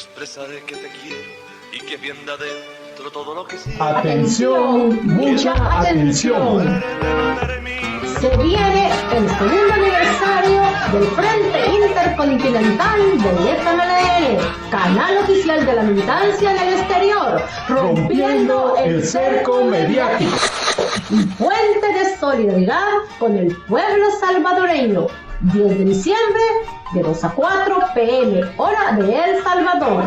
expresaré que te quiero y que bien de adentro todo lo que siento. Atención, mucha atención. Se viene el segundo aniversario del Frente Intercontinental del FMLN, canal oficial de la militancia en el exterior, Rompiendo el cerco mediático y fuente de solidaridad con el pueblo salvadoreño. 10 de diciembre, de 2 a 4 p.m., hora de El Salvador.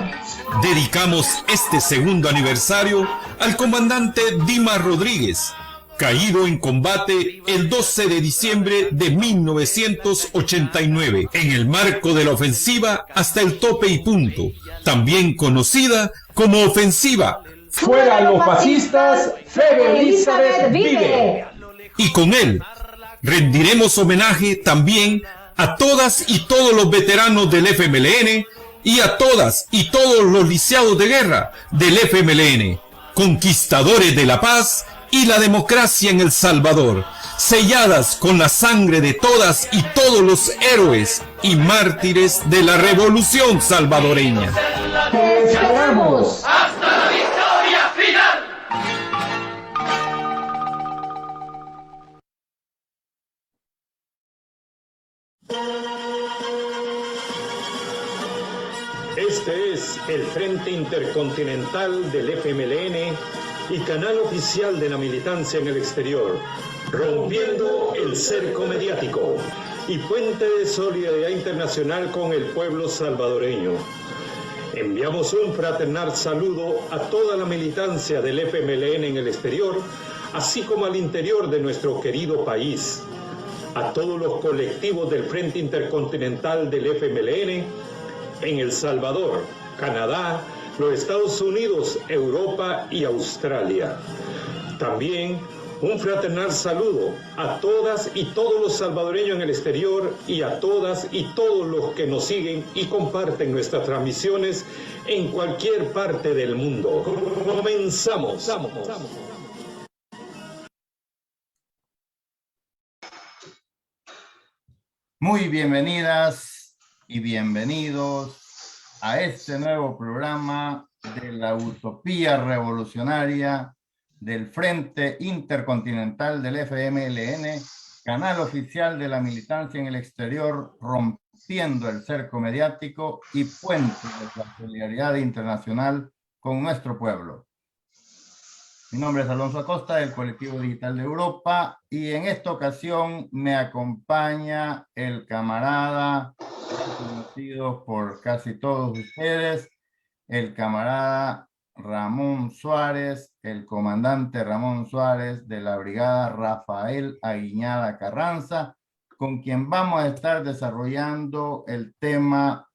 Dedicamos este segundo aniversario al comandante Dimas Rodríguez, caído en combate el 12 de diciembre de 1989, en el marco de la ofensiva Hasta el Tope y Punto, también conocida como ofensiva Fuera los fascistas, Febe Elizabeth vive. Y con él rendiremos homenaje también a todas y todos los veteranos del FMLN y a todas y todos los lisiados de guerra del FMLN, conquistadores de la paz y la democracia en El Salvador, selladas con la sangre de todas y todos los héroes y mártires de la revolución salvadoreña. ¡Te esperamos! ¡Hasta la victoria final! Este es el Frente Intercontinental del FMLN y canal oficial de la militancia en el exterior, rompiendo el cerco mediático y puente de solidaridad internacional con el pueblo salvadoreño. Enviamos un fraternal saludo a toda la militancia del FMLN en el exterior, así como al interior de nuestro querido país, a todos los colectivos del Frente Intercontinental del FMLN en El Salvador, Canadá, los Estados Unidos, Europa y Australia. También un fraternal saludo a todas y todos los salvadoreños en el exterior y a todas y todos los que nos siguen y comparten nuestras transmisiones en cualquier parte del mundo. Comenzamos. Muy bienvenidas y bienvenidos a este nuevo programa de la utopía revolucionaria del Frente Intercontinental del FMLN, canal oficial de la militancia en el exterior, rompiendo el cerco mediático y puente de la solidaridad internacional con nuestro pueblo. Mi nombre es Alonso Acosta, del Colectivo Digital de Europa, y en esta ocasión me acompaña el camarada conocido por casi todos ustedes, el camarada Ramón Suárez, el comandante Ramón Suárez de la brigada Rafael Aguiñada Carranza, con quien vamos a estar desarrollando el tema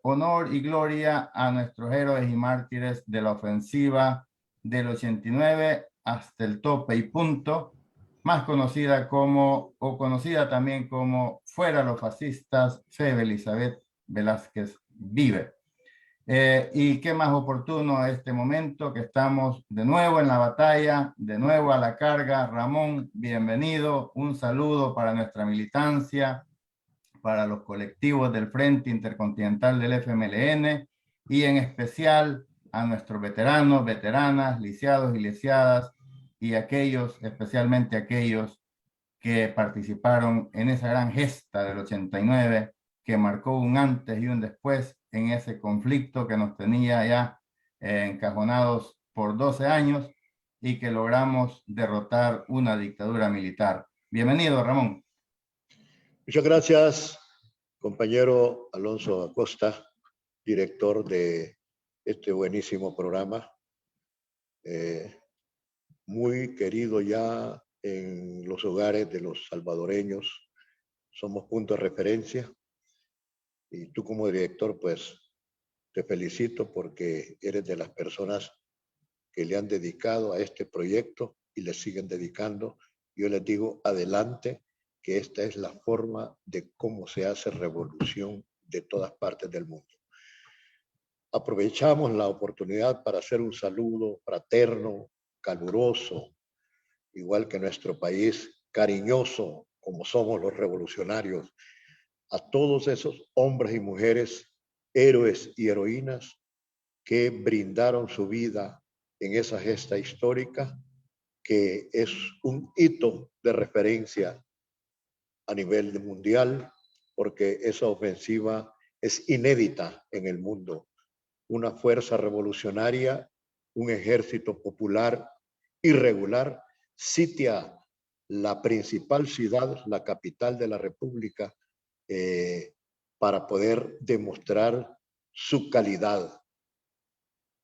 honor y gloria a nuestros héroes y mártires de la ofensiva del 89 hasta el tope y punto, más conocida como, o conocida también como Fuera los fascistas, Febe Elizabeth Velázquez vive. Y qué más oportuno a este momento que estamos de nuevo en la batalla, de nuevo a la carga. Ramón, bienvenido. Un saludo para nuestra militancia, para los colectivos del Frente Intercontinental del FMLN y en especial a nuestros veteranos, veteranas, lisiados y lisiadas y aquellos, especialmente aquellos que participaron en esa gran gesta del 89 que marcó un antes y un después en ese conflicto que nos tenía ya encajonados por 12 años y que logramos derrotar una dictadura militar. Bienvenido, Ramón. Muchas gracias, compañero Alonso Acosta, director de este buenísimo programa. Muy querido ya en los hogares de los salvadoreños. Somos punto de referencia. Y tú como director, pues, te felicito porque eres de las personas que le han dedicado a este proyecto y le siguen dedicando. Yo les digo, adelante, que esta es la forma de cómo se hace revolución de todas partes del mundo. Aprovechamos la oportunidad para hacer un saludo fraterno, caluroso, igual que nuestro país, cariñoso, como somos los revolucionarios, a todos esos hombres y mujeres héroes y heroínas que brindaron su vida en esa gesta histórica, que es un hito de referencia a nivel mundial, porque esa ofensiva es inédita en el mundo. Una fuerza revolucionaria, un ejército popular irregular, sitia la principal ciudad, la capital de la República, para poder demostrar su calidad,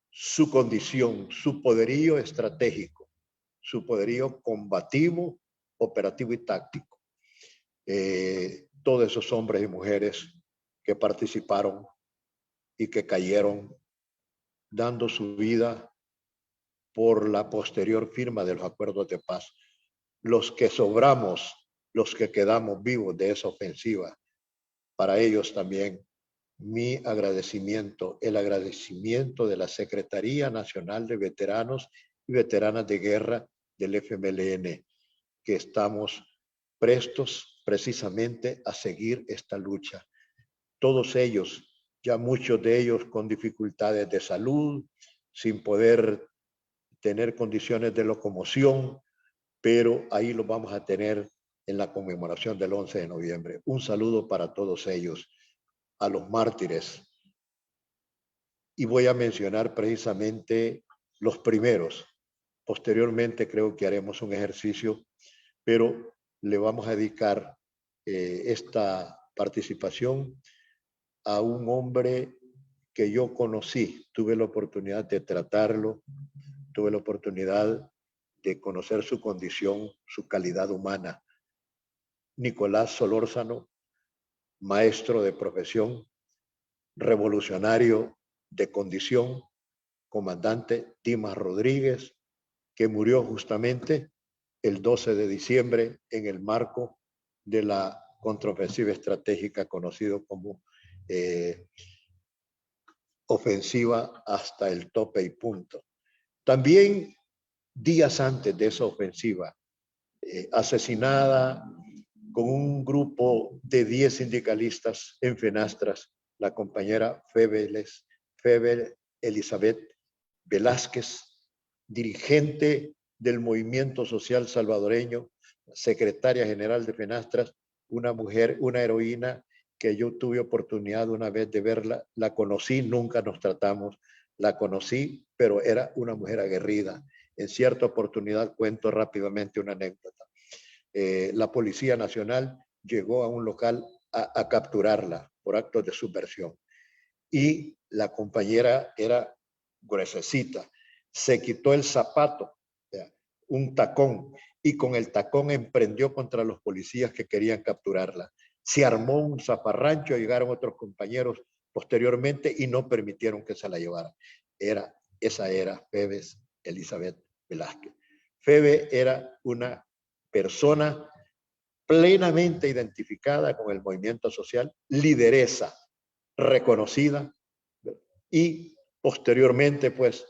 su condición, su poderío estratégico, su poderío combativo, operativo y táctico. Todos esos hombres y mujeres que participaron y que cayeron dando su vida por la posterior firma de los acuerdos de paz. Los que sobramos, los que quedamos vivos de esa ofensiva, para ellos también mi agradecimiento, el agradecimiento de la Secretaría Nacional de Veteranos y Veteranas de Guerra del FMLN, que estamos prestos precisamente a seguir esta lucha. Todos ellos, ya muchos de ellos con dificultades de salud, sin poder tener condiciones de locomoción, pero ahí los vamos a tener en la conmemoración del 11 de noviembre. Un saludo para todos ellos, a los mártires. Y voy a mencionar precisamente los primeros. Posteriormente creo que haremos un ejercicio, pero le vamos a dedicar esta participación a un hombre que yo conocí. Tuve la oportunidad de tratarlo, tuve la oportunidad de conocer su condición, su calidad humana. Nicolás Solórzano, maestro de profesión, revolucionario de condición, comandante Dimas Rodríguez, que murió justamente el 12 de diciembre en el marco de la contraofensiva estratégica conocido como ofensiva hasta el tope y punto. También días antes de esa ofensiva, asesinada con un grupo de 10 sindicalistas en Fenastras, la compañera Febe Elizabeth Velázquez, dirigente del movimiento social salvadoreño, secretaria general de Fenastras, una mujer, una heroína que yo tuve oportunidad una vez de verla, la conocí, nunca nos tratamos, la conocí, pero era una mujer aguerrida. En cierta oportunidad cuento rápidamente una anécdota. La Policía Nacional llegó a un local a capturarla por actos de subversión y la compañera era gruesecita, se quitó el zapato, un tacón, y con el tacón emprendió contra los policías que querían capturarla. Se armó un zafarrancho, llegaron otros compañeros posteriormente y no permitieron que se la llevaran. Esa era Febe Elizabeth Velázquez. Febe era una persona plenamente identificada con el movimiento social, lideresa reconocida, y posteriormente pues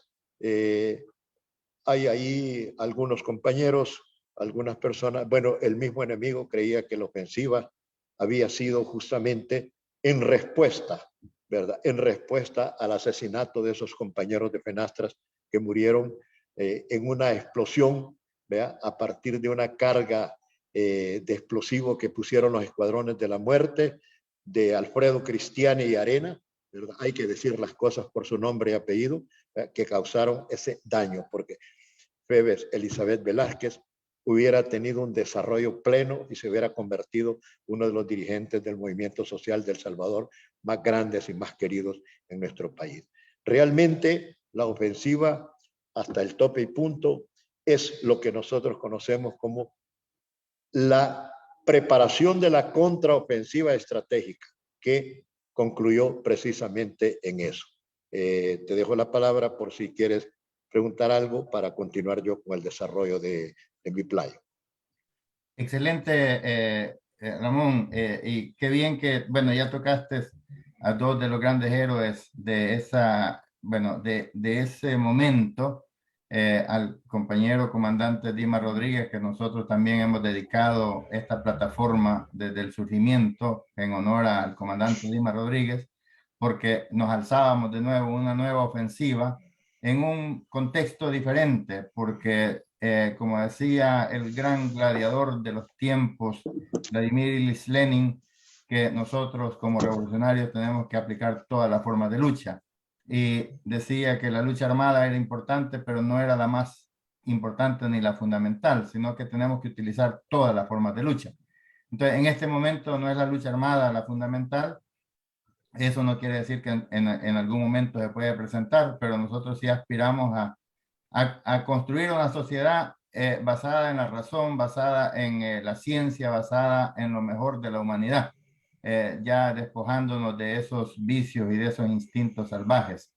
hay ahí algunos compañeros, algunas personas, bueno, el mismo enemigo creía que la ofensiva había sido justamente en respuesta, ¿verdad? En respuesta al asesinato de esos compañeros de Fenastras que murieron en una explosión, ¿verdad? A partir de una carga de explosivo que pusieron los escuadrones de la muerte de Alfredo Cristiani y Arena, ¿verdad? Hay que decir las cosas por su nombre y apellido, ¿verdad? Que causaron ese daño, porque Febe Elizabeth Velázquez hubiera tenido un desarrollo pleno y se hubiera convertido uno de los dirigentes del movimiento social de El Salvador más grandes y más queridos en nuestro país. Realmente la ofensiva hasta el tope y punto es lo que nosotros conocemos como la preparación de la contraofensiva estratégica, que concluyó precisamente en eso. Te dejo la palabra por si quieres preguntar algo para continuar yo con el desarrollo de mi playo. Excelente, Ramón, y qué bien que, bueno, ya tocaste a dos de los grandes héroes de esa, bueno, de ese momento, al compañero comandante Dimas Rodríguez, que nosotros también hemos dedicado esta plataforma desde el surgimiento en honor al comandante Dimas Rodríguez, porque nos alzábamos de nuevo una nueva ofensiva en un contexto diferente, porque como decía el gran gladiador de los tiempos, Vladimir Ilich Lenin, que nosotros como revolucionarios tenemos que aplicar todas las formas de lucha. Y decía que la lucha armada era importante, pero no era la más importante ni la fundamental, sino que tenemos que utilizar todas las formas de lucha. Entonces, en este momento no es la lucha armada la fundamental. Eso no quiere decir que en algún momento se puede presentar, pero nosotros sí aspiramos a construir una sociedad basada en la razón, basada en la ciencia, basada en lo mejor de la humanidad, ya despojándonos de esos vicios y de esos instintos salvajes,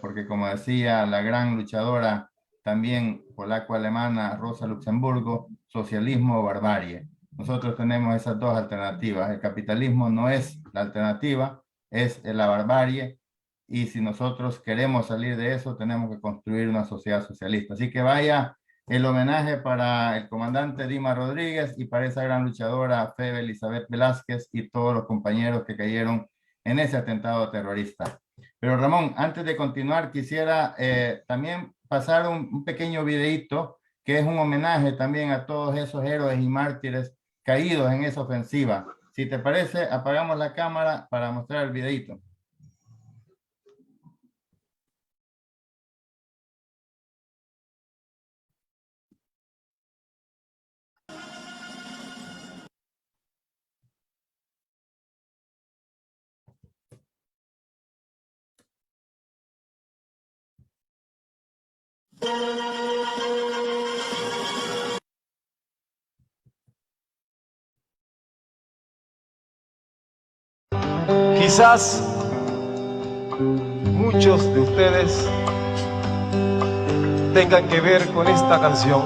porque como decía la gran luchadora también polaco-alemana Rosa Luxemburgo, socialismo o barbarie. Nosotros tenemos esas dos alternativas. El capitalismo no es la alternativa, es la barbarie, y si nosotros queremos salir de eso, tenemos que construir una sociedad socialista. Así que vaya el homenaje para el comandante Dima Rodríguez y para esa gran luchadora Febe Elizabeth Velázquez y todos los compañeros que cayeron en ese atentado terrorista. Pero Ramón, antes de continuar, quisiera también pasar un pequeño videíto que es un homenaje también a todos esos héroes y mártires caídos en esa ofensiva. Si te parece, apagamos la cámara para mostrar el videíto. Quizás muchos de ustedes tengan que ver con esta canción,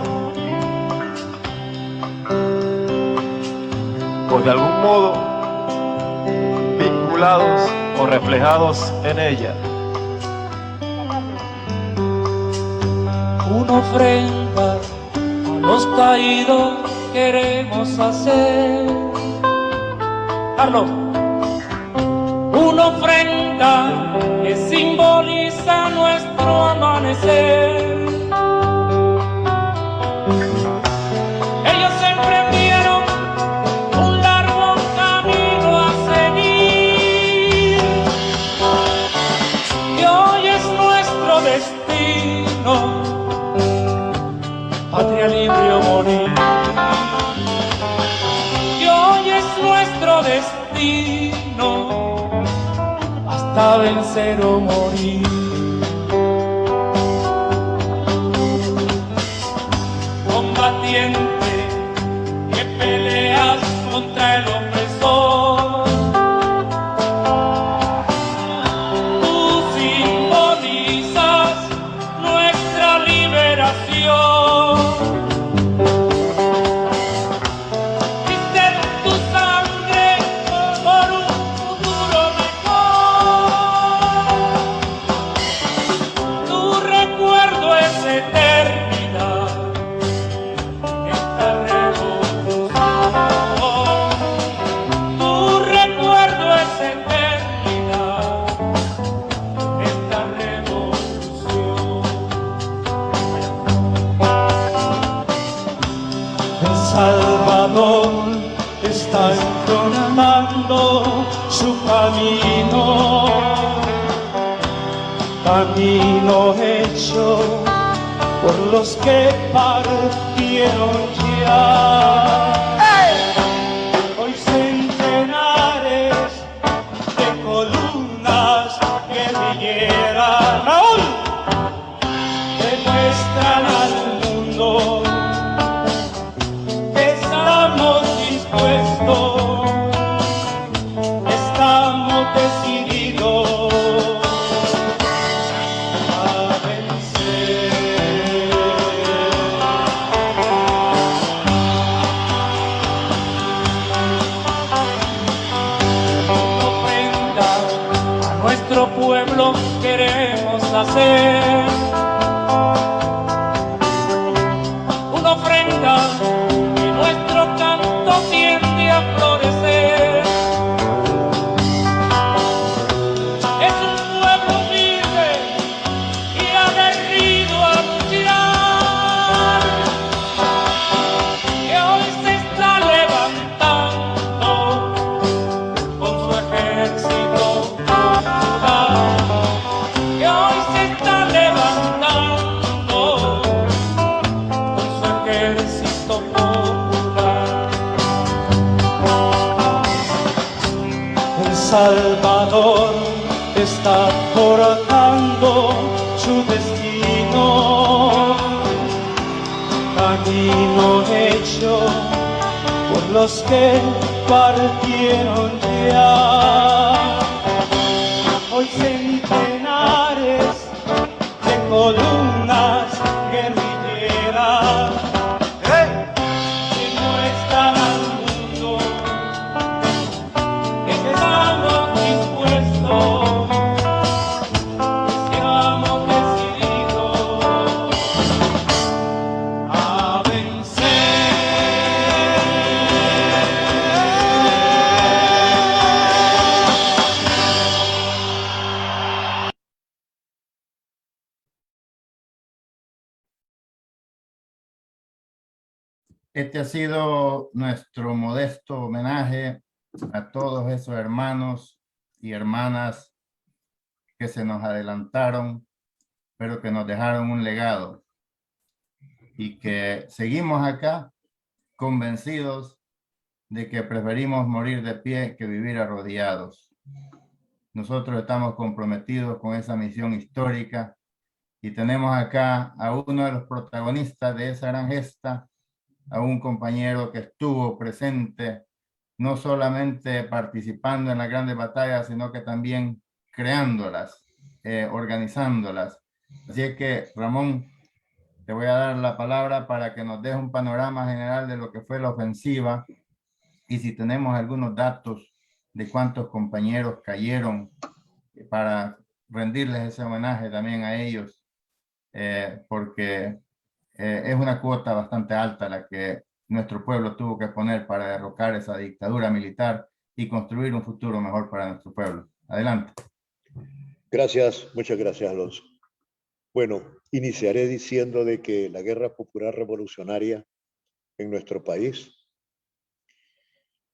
o de algún modo vinculados o reflejados en ella. Una ofrenda a los caídos queremos hacer. Carlos. Una ofrenda que simboliza nuestro amanecer. Ellos emprendieron un largo camino a seguir, y hoy es nuestro destino, patria libre o morir. Y hoy es nuestro destino, hasta vencer o morir. Combatiente que peleas contra el opresor, tú simbolizas nuestra liberación. Está entornando su camino, camino hecho por los que partieron ya. Hoy centenares de columnas guerrilleras demuestran al mundo que estamos dispuestos, estamos decididos a vencer. Ofrenda a nuestro pueblo queremos hacer, una ofrenda y nuestro canto tiende a florecer. ejército popular. El Salvador está forjando su destino, camino hecho por los que partieron ya. Hoy centenares de columnas guerrilleras que muestran al mundo que estamos dispuestos, que estamos decididos a vencer. Este ha sido nuestro modesto homenaje a todos esos hermanos y hermanas que se nos adelantaron, pero que nos dejaron un legado y que seguimos acá convencidos de que preferimos morir de pie que vivir arrodillados. Nosotros estamos comprometidos con esa misión histórica y tenemos acá a uno de los protagonistas de esa gran gesta, a un compañero que estuvo presente, no solamente participando en las grandes batallas, sino que también creándolas, organizándolas. Así es que, Ramón, te voy a dar la palabra para que nos des un panorama general de lo que fue la ofensiva y si tenemos algunos datos de cuántos compañeros cayeron para rendirles ese homenaje también a ellos, porque es una cuota bastante alta la que nuestro pueblo tuvo que poner para derrocar esa dictadura militar y construir un futuro mejor para nuestro pueblo. Adelante. Gracias, muchas gracias, Alonso. Bueno, iniciaré diciendo de que la Guerra Popular Revolucionaria en nuestro país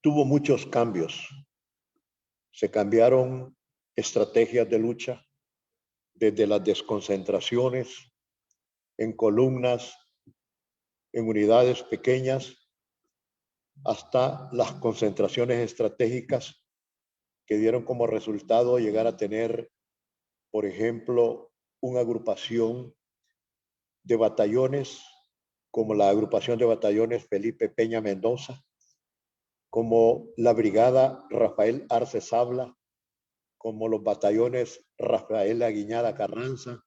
tuvo muchos cambios. Se cambiaron estrategias de lucha desde las desconcentraciones en columnas, en unidades pequeñas, hasta las concentraciones estratégicas que dieron como resultado llegar a tener, por ejemplo, una agrupación de batallones, como la agrupación de batallones Felipe Peña Mendoza, como la brigada Rafael Arce Sabla, como los batallones Rafael Aguiñada Carranza,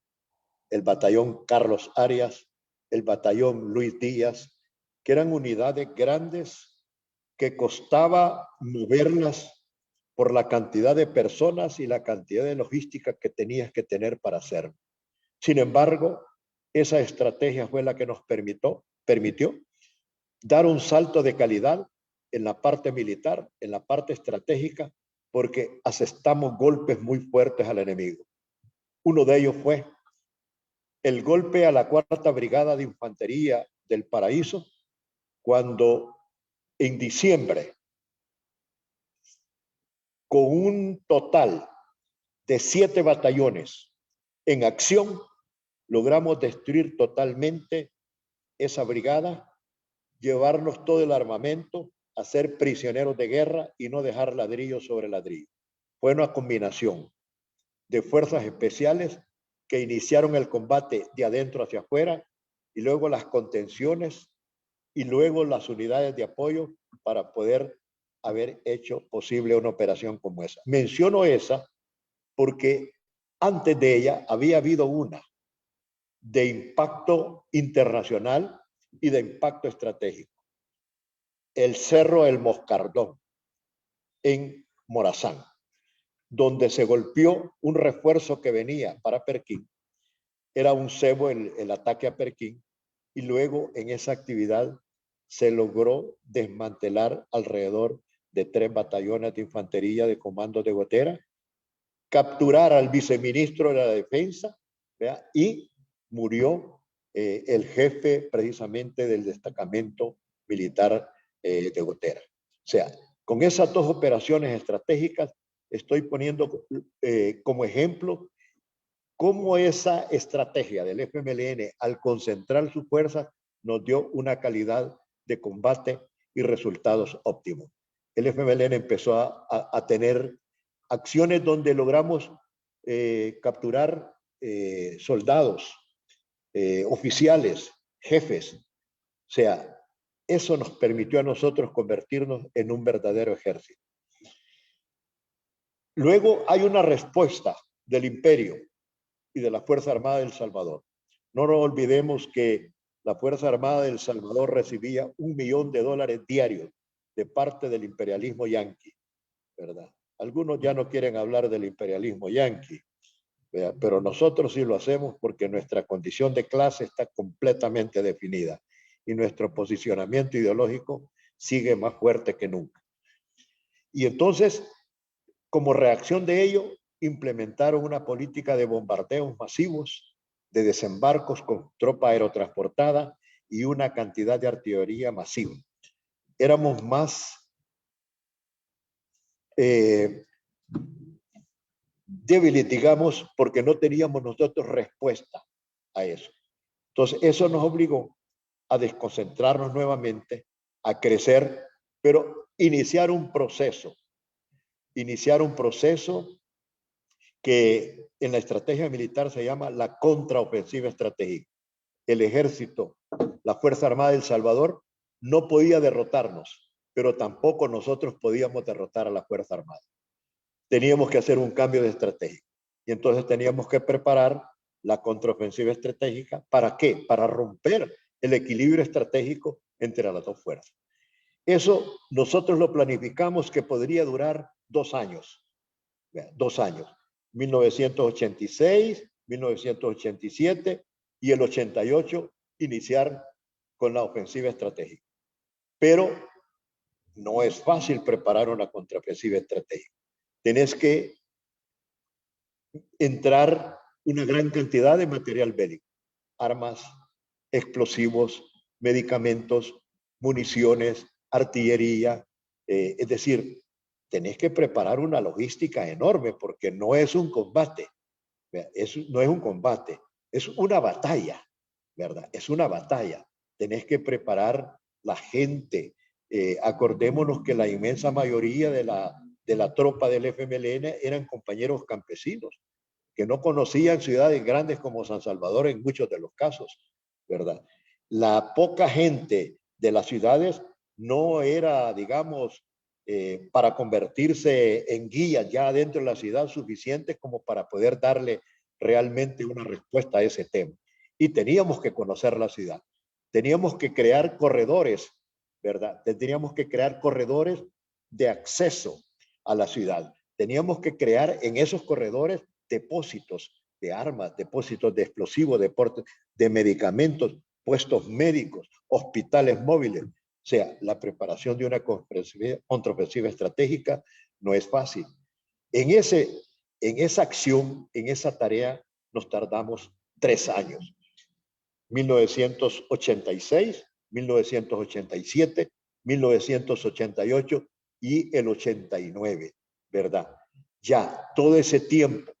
el batallón Carlos Arias, el batallón Luis Díaz, que eran unidades grandes que costaba moverlas por la cantidad de personas y la cantidad de logística que tenías que tener para hacerlo. Sin embargo, esa estrategia fue la que nos permitió dar un salto de calidad en la parte militar, en la parte estratégica, porque asestamos golpes muy fuertes al enemigo. Uno de ellos fue el golpe a la 4ª Brigada de Infantería del Paraíso, cuando en diciembre, con un total de 7 batallones en acción, logramos destruir totalmente esa brigada, llevarnos todo el armamento, hacer prisioneros de guerra y no dejar ladrillo sobre ladrillo. Fue una combinación de fuerzas especiales que iniciaron el combate de adentro hacia afuera y luego las contenciones y luego las unidades de apoyo para poder haber hecho posible una operación como esa. Menciono esa porque antes de ella había habido una de impacto internacional y de impacto estratégico. El Cerro El Moscardón en Morazán, donde se golpeó un refuerzo que venía para Perquín. Era un cebo el ataque a Perquín y luego en esa actividad se logró desmantelar alrededor de 3 batallones de infantería de comando de Gotera, capturar al viceministro de la Defensa, ¿verdad? Y murió el jefe precisamente del destacamento militar de Gotera. O sea, con esas 2 operaciones estratégicas estoy poniendo como ejemplo cómo esa estrategia del FMLN al concentrar sus fuerzas nos dio una calidad de combate y resultados óptimos. El FMLN empezó a tener acciones donde logramos capturar soldados, oficiales, jefes. O sea, eso nos permitió a nosotros convertirnos en un verdadero ejército. Luego hay una respuesta del imperio y de la Fuerza Armada de El Salvador. No nos olvidemos que la Fuerza Armada de El Salvador recibía $1 millón diarios de parte del imperialismo yanqui, ¿verdad? Algunos ya no quieren hablar del imperialismo yanqui, ¿verdad? Pero nosotros sí lo hacemos porque nuestra condición de clase está completamente definida y nuestro posicionamiento ideológico sigue más fuerte que nunca. Y entonces, como reacción de ello, implementaron una política de bombardeos masivos, de desembarcos con tropa aerotransportada y una cantidad de artillería masiva. Éramos más débiles, digamos, porque no teníamos nosotros respuesta a eso. Entonces, eso nos obligó a desconcentrarnos nuevamente, a crecer, pero iniciar un proceso que en la estrategia militar se llama la contraofensiva estratégica. El ejército, la Fuerza Armada de El Salvador, no podía derrotarnos, pero tampoco nosotros podíamos derrotar a la Fuerza Armada. Teníamos que hacer un cambio de estrategia. Y entonces teníamos que preparar la contraofensiva estratégica. ¿Para qué? Para romper el equilibrio estratégico entre las dos fuerzas. Eso nosotros lo planificamos que podría durar 2 años. 2 años. 1986, 1987 y el 88 iniciar con la ofensiva estratégica. Pero no es fácil preparar una contraofensiva estratégica. Tenés que entrar una gran cantidad de material bélico, armas, explosivos, medicamentos, municiones, artillería, es decir, tenés que preparar una logística enorme porque no es un combate, no es un combate, es una batalla, ¿verdad? Es una batalla. Tenés que preparar la gente. Acordémonos que la inmensa mayoría de la tropa del FMLN eran compañeros campesinos que no conocían ciudades grandes como San Salvador en muchos de los casos, ¿verdad? La poca gente de las ciudades no era, digamos, para convertirse en guías ya dentro de la ciudad suficientes como para poder darle realmente una respuesta a ese tema. Y teníamos que conocer la ciudad. Teníamos que crear corredores, ¿verdad? Teníamos que crear corredores de acceso a la ciudad. Teníamos que crear en esos corredores depósitos de armas, depósitos de explosivos, de medicamentos, puestos médicos, hospitales móviles. O sea, la preparación de una contraofensiva estratégica no es fácil. En esa acción, en esa tarea, nos tardamos 3 años. 1986, 1987, 1988 y el 89, ¿verdad? Ya todo ese tiempo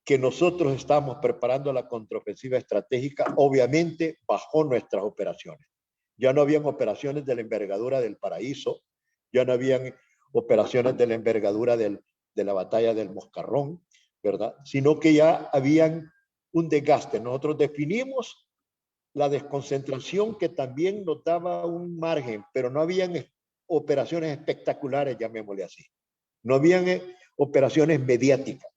que nosotros estamos preparando la contraofensiva estratégica, obviamente bajó nuestras operaciones. Ya no habían operaciones de la envergadura del Paraíso, ya no habían operaciones de la envergadura de la batalla del Moscarrón, ¿verdad? Sino que ya habían un desgaste. Nosotros definimos la desconcentración que también nos daba un margen, pero no habían operaciones espectaculares, llamémosle así. No habían operaciones mediáticas,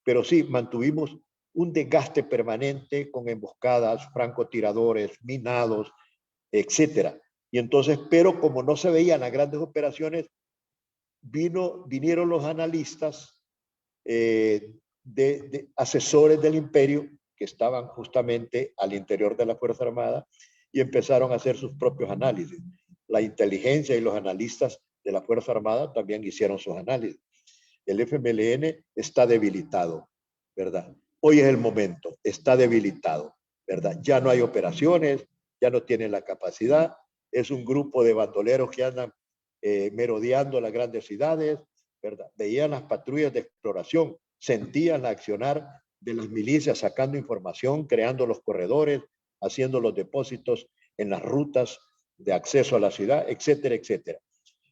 pero sí mantuvimos un desgaste permanente con emboscadas, francotiradores, minados, etcétera. Y entonces, pero como no se veían las grandes operaciones, vinieron los analistas, asesores del imperio, que estaban justamente al interior de la Fuerza Armada, y empezaron a hacer sus propios análisis. La inteligencia y los analistas de la Fuerza Armada también hicieron sus análisis. El FMLN está debilitado, ¿verdad? Hoy es el momento, está debilitado, ¿verdad? Ya no hay operaciones, ya no tienen la capacidad, es un grupo de bandoleros que andan merodeando las grandes ciudades, ¿verdad? Veían las patrullas de exploración, sentían la accionar de las milicias, sacando información, creando los corredores, haciendo los depósitos en las rutas de acceso a la ciudad, etcétera, etcétera.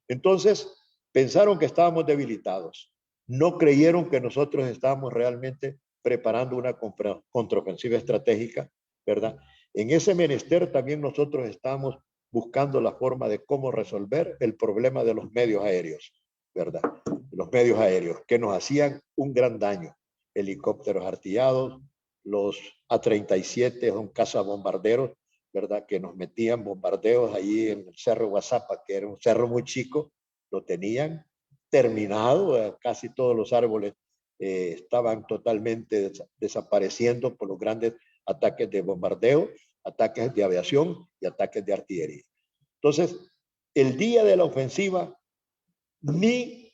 Entonces, pensaron que estábamos debilitados. No creyeron que nosotros estábamos realmente preparando una contraofensiva estratégica, ¿verdad? En ese menester también nosotros estábamos buscando la forma de cómo resolver el problema de los medios aéreos, ¿verdad? Los medios aéreos que nos hacían un gran daño. Helicópteros artillados, los A-37 son cazabombarderos, ¿verdad? Que nos metían bombardeos allí en el Cerro Guazapa, que era un cerro muy chico, lo tenían terminado, casi todos los árboles estaban totalmente desapareciendo por los grandes ataques de bombardeo, ataques de aviación y ataques de artillería. Entonces, el día de la ofensiva, ni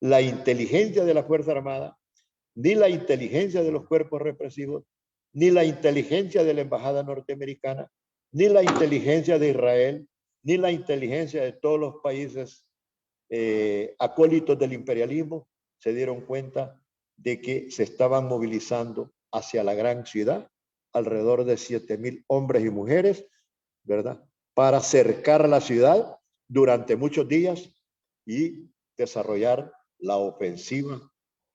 la inteligencia de la Fuerza Armada, ni la inteligencia de los cuerpos represivos, ni la inteligencia de la Embajada Norteamericana, ni la inteligencia de Israel, ni la inteligencia de todos los países acólitos del imperialismo se dieron cuenta de que se estaban movilizando hacia la gran ciudad, alrededor de 7,000 hombres y mujeres, ¿verdad? Para cercar la ciudad durante muchos días y desarrollar la ofensiva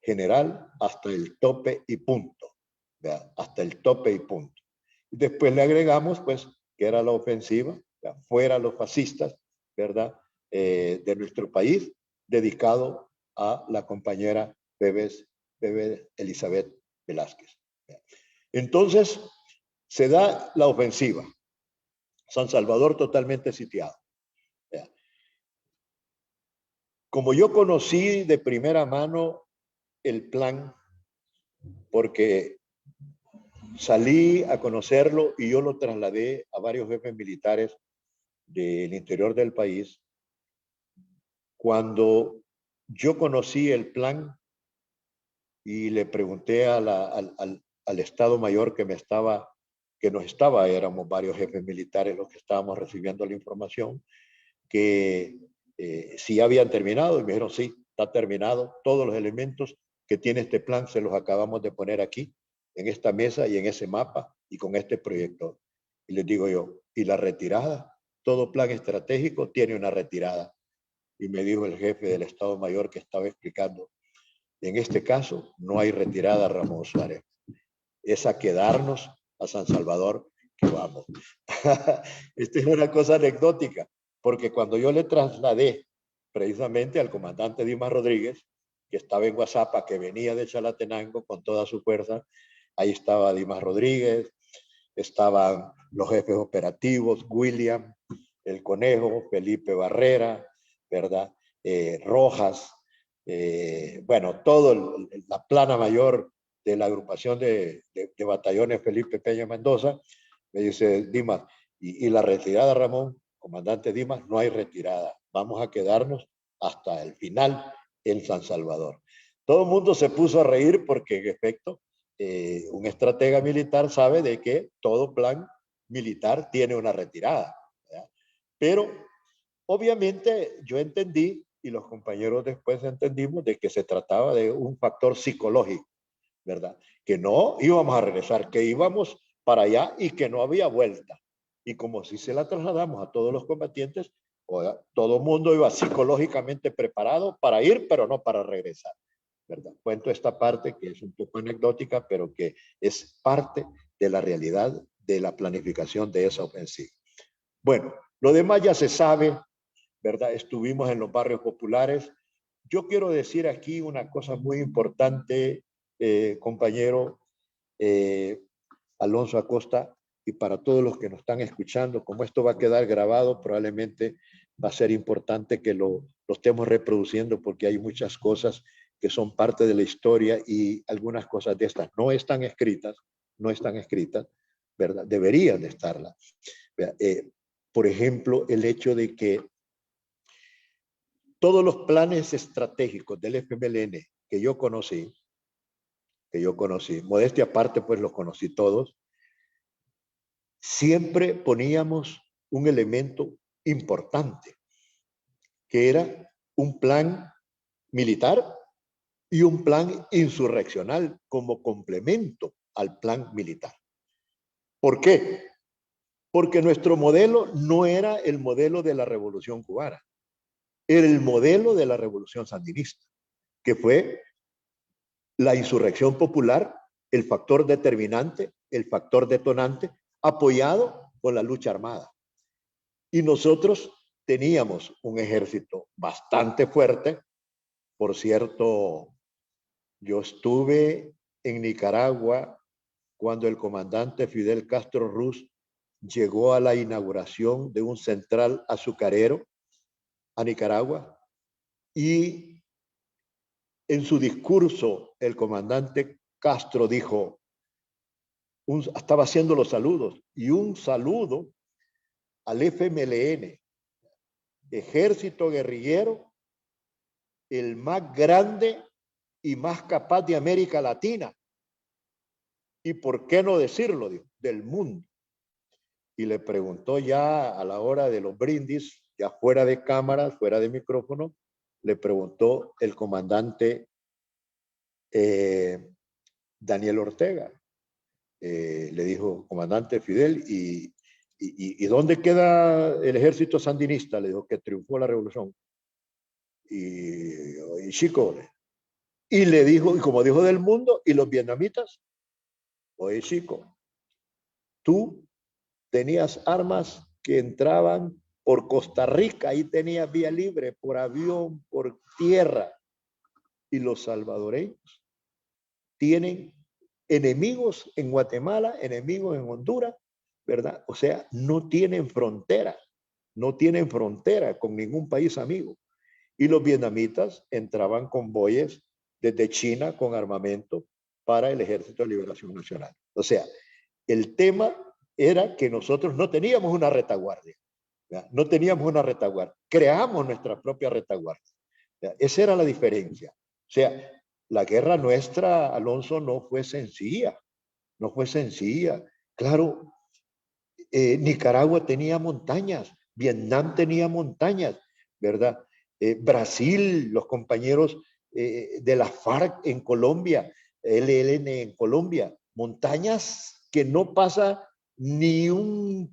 general hasta el tope y punto, ¿verdad? Hasta el tope y punto. Y después le agregamos, pues, que era la ofensiva, ¿verdad? Fuera los fascistas, ¿verdad? De nuestro país, dedicado a la compañera Bebe Elizabeth Velázquez. Entonces, se da la ofensiva. San Salvador totalmente sitiado. Como yo conocí de primera mano el plan, porque salí a conocerlo y yo lo trasladé a varios jefes militares del interior del país. Cuando yo conocí el plan y le pregunté al Estado Mayor que nos estaba, éramos varios jefes militares los que estábamos recibiendo la información, que si ya habían terminado, y me dijeron, sí, está terminado, todos los elementos que tiene este plan se los acabamos de poner aquí, en esta mesa y en ese mapa y con este proyector. Y les digo yo, ¿y la retirada? Todo plan estratégico tiene una retirada. Y me dijo el jefe del Estado Mayor que estaba explicando, en este caso no hay retirada, Ramón Suárez. Es a quedarnos a San Salvador que vamos. Esta es una cosa anecdótica, porque cuando yo le trasladé precisamente al comandante Dimas Rodríguez, que estaba en Guazapa, que venía de Chalatenango con toda su fuerza, ahí estaba Dimas Rodríguez, estaban los jefes operativos, William, el Conejo, Felipe Barrera, ¿verdad? Rojas, bueno, todo la plana mayor de la agrupación de batallones Felipe Peña Mendoza. Me dice Dimas, y la retirada, Ramón, comandante Dimas, no hay retirada, vamos a quedarnos hasta el final en San Salvador. Todo el mundo se puso a reír porque en efecto un estratega militar sabe de que todo plan militar tiene una retirada, ¿verdad? Pero obviamente yo entendí y los compañeros después entendimos de que se trataba de un factor psicológico, ¿verdad? Que no íbamos a regresar, que íbamos para allá y que no había vuelta. Y como si se la trasladamos a todos los combatientes, todo el mundo iba psicológicamente preparado para ir, pero no para regresar, ¿verdad? Cuento esta parte que es un poco anecdótica, pero que es parte de la realidad de la planificación de esa ofensiva. Bueno, lo demás ya se sabe, ¿verdad? Estuvimos en los barrios populares. Yo quiero decir aquí una cosa muy importante, compañero Alonso Acosta, y para todos los que nos están escuchando, como esto va a quedar grabado, probablemente va a ser importante que lo estemos reproduciendo porque hay muchas cosas que son parte de la historia y algunas cosas de estas no están escritas, ¿verdad? Deberían de estarlas. Por ejemplo, el hecho de que todos los planes estratégicos del FMLN que yo conocí, modestia aparte, pues los conocí todos, siempre poníamos un elemento importante, que era un plan militar y un plan insurreccional como complemento al plan militar. ¿Por qué? porque nuestro modelo no era el modelo de la Revolución Cubana, era el modelo de la Revolución Sandinista, que fue la insurrección popular, el factor determinante, el factor detonante, apoyado con la lucha armada. Y nosotros teníamos un ejército bastante fuerte. Por cierto, yo estuve en Nicaragua cuando el comandante Fidel Castro Ruz llegó a la inauguración de un central azucarero a Nicaragua, y en su discurso el comandante Castro dijo, estaba haciendo los saludos, y un saludo al FMLN, ejército guerrillero, el más grande y más capaz de América Latina, y por qué no decirlo, del mundo. Y le preguntó ya a la hora de los brindis, ya fuera de cámara, fuera de micrófono, le preguntó el comandante Daniel Ortega. Le dijo, comandante Fidel, ¿y dónde queda el ejército sandinista? Le dijo, que triunfó la revolución. Y chico, y le dijo, y como dijo del mundo, ¿y los vietnamitas? Oye, chico, tú tenías armas que entraban por Costa Rica, ahí tenías vía libre, por avión, por tierra. Y los salvadoreños tienen enemigos en Guatemala, enemigos en Honduras, ¿verdad? O sea, no tienen frontera con ningún país amigo. Y los vietnamitas entraban convoyes desde China con armamento para el Ejército de Liberación Nacional. O sea, el tema era que nosotros no teníamos una retaguardia, ¿verdad? No teníamos una retaguardia, creamos nuestra propia retaguardia, ¿verdad? Esa era la diferencia. O sea, la guerra nuestra, Alonso, no fue sencilla. Claro, Nicaragua tenía montañas, Vietnam tenía montañas, ¿verdad? Brasil, los compañeros de la FARC en Colombia, LLN en Colombia, montañas que no pasa ni un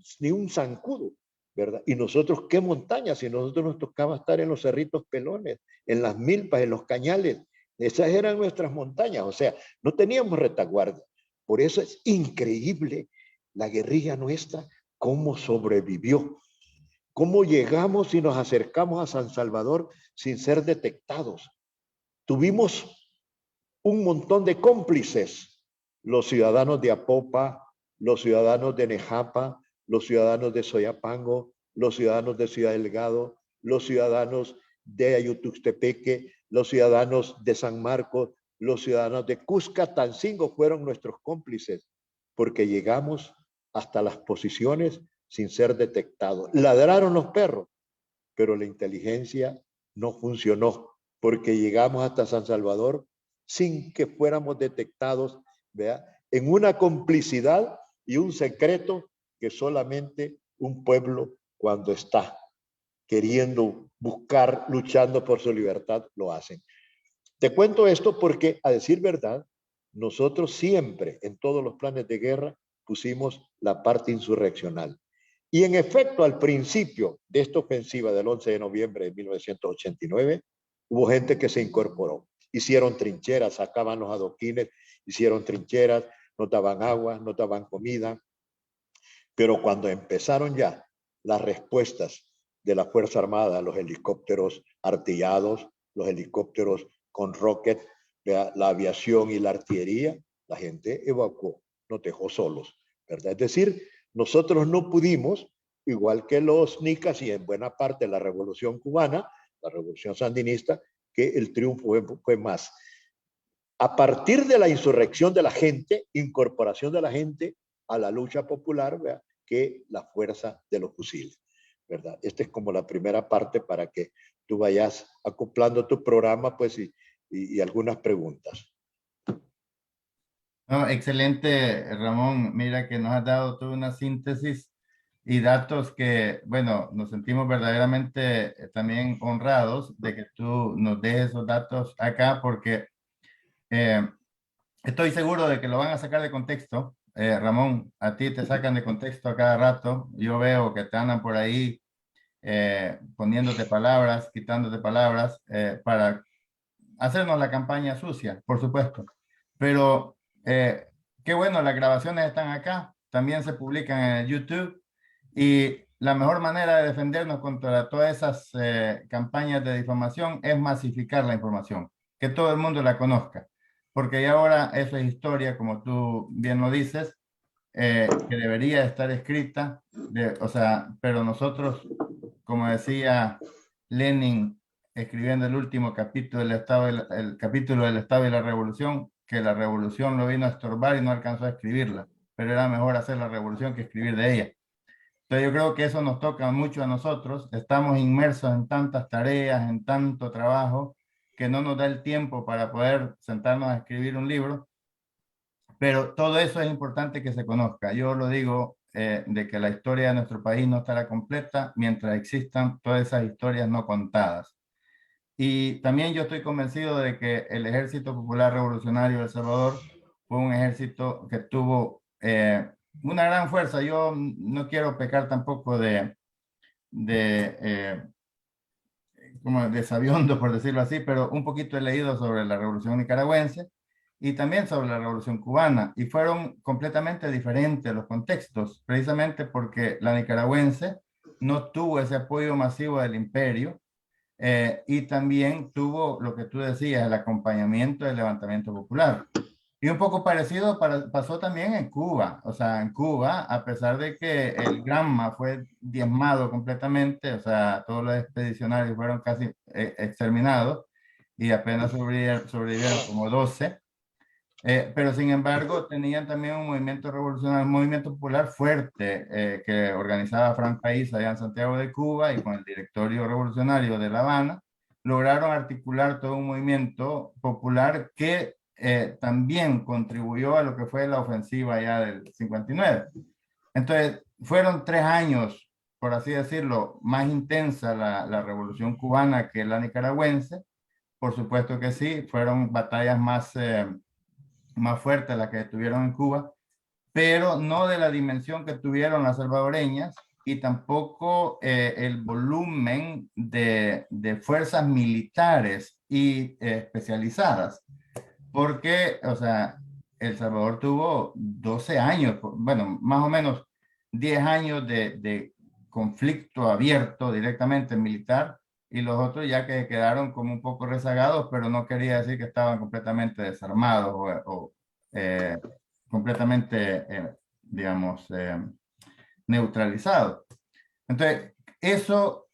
zancudo, ¿verdad? Y nosotros, ¿qué montañas? Si nosotros nos tocaba estar en los cerritos pelones, en las milpas, en los cañales, esas eran nuestras montañas, o sea, no teníamos retaguardia. Por eso es increíble la guerrilla nuestra, cómo sobrevivió, cómo llegamos y nos acercamos a San Salvador sin ser detectados. Tuvimos un montón de cómplices, los ciudadanos de Apopa, los ciudadanos de Nejapa, los ciudadanos de Soyapango, los ciudadanos de Ciudad Delgado, los ciudadanos de Ayutuxtepeque, los ciudadanos de San Marcos, los ciudadanos de Cuscatancingo fueron nuestros cómplices, porque llegamos hasta las posiciones sin ser detectados. Ladraron los perros, pero la inteligencia no funcionó, porque llegamos hasta San Salvador sin que fuéramos detectados, ¿verdad? En una complicidad y un secreto que solamente un pueblo, cuando está queriendo buscar, luchando por su libertad, lo hacen. Te cuento esto porque, a decir verdad, nosotros siempre en todos los planes de guerra pusimos la parte insurreccional. Y en efecto, al principio de esta ofensiva del 11 de noviembre de 1989, hubo gente que se incorporó. Hicieron trincheras, sacaban los adoquines, hicieron trincheras, nos daban agua, nos daban comida. Pero cuando empezaron ya las respuestas de la Fuerza Armada, los helicópteros artillados, los helicópteros con rocket, la aviación y la artillería, la gente evacuó, nos dejó solos, ¿verdad? Es decir, nosotros no pudimos, igual que los nicas y en buena parte la Revolución Cubana, la Revolución Sandinista, que el triunfo fue más a partir de la insurrección de la gente, incorporación de la gente a la lucha popular, ¿verdad?, que la fuerza de los fusiles, ¿verdad? Esta es como la primera parte para que tú vayas acoplando tu programa, pues, y algunas preguntas. No, excelente, Ramón. Mira que nos has dado toda una síntesis y datos que, bueno, nos sentimos verdaderamente también honrados de que tú nos dejes esos datos acá, porque estoy seguro de que lo van a sacar de contexto Ramón, a ti te sacan de contexto a cada rato. Yo veo que te andan por ahí poniéndote palabras, quitándote palabras para hacernos la campaña sucia, por supuesto. Pero qué bueno, las grabaciones están acá, también se publican en el YouTube y la mejor manera de defendernos contra todas esas campañas de difamación es masificar la información, que todo el mundo la conozca, porque ya ahora eso es historia, como tú bien lo dices, que debería estar escrita, o sea, pero nosotros, como decía Lenin, escribiendo el último capítulo del Estado, el capítulo del Estado y la Revolución, que la revolución lo vino a estorbar y no alcanzó a escribirla, pero era mejor hacer la revolución que escribir de ella. Entonces yo creo que eso nos toca mucho a nosotros, estamos inmersos en tantas tareas, en tanto trabajo, que no nos da el tiempo para poder sentarnos a escribir un libro, pero todo eso es importante que se conozca. Yo lo digo, de que la historia de nuestro país no estará completa mientras existan todas esas historias no contadas. Y también yo estoy convencido de que el Ejército Popular Revolucionario de El Salvador fue un ejército que tuvo una gran fuerza. Yo no quiero pecar tampoco como de sabiondo, por decirlo así, pero un poquito he leído sobre la Revolución Nicaragüense y también sobre la Revolución Cubana, y fueron completamente diferentes los contextos, precisamente porque la nicaragüense no tuvo ese apoyo masivo del imperio, y también tuvo lo que tú decías, el acompañamiento del levantamiento popular. Y un poco parecido pasó también en Cuba. O sea, en Cuba, a pesar de que el Granma fue diezmado completamente, o sea, todos los expedicionarios fueron casi exterminados y apenas sobrevivieron como 12. Pero sin embargo tenían también un movimiento revolucionario, un movimiento popular fuerte que organizaba Frank País allá en Santiago de Cuba, y con el directorio revolucionario de La Habana lograron articular todo un movimiento popular que también contribuyó a lo que fue la ofensiva ya del 59. Entonces fueron 3 años, por así decirlo, más intensa la revolución cubana que la nicaragüense. Por supuesto que sí, fueron batallas más fuertes las que tuvieron en Cuba, pero no de la dimensión que tuvieron las salvadoreñas, y tampoco el volumen de fuerzas militares y especializadas, porque, o sea, El Salvador tuvo 12 años, bueno, más o menos 10 años de conflicto abierto directamente militar, y los otros ya que quedaron como un poco rezagados, pero no quería decir que estaban completamente desarmados o completamente, digamos, neutralizados. Entonces, eso,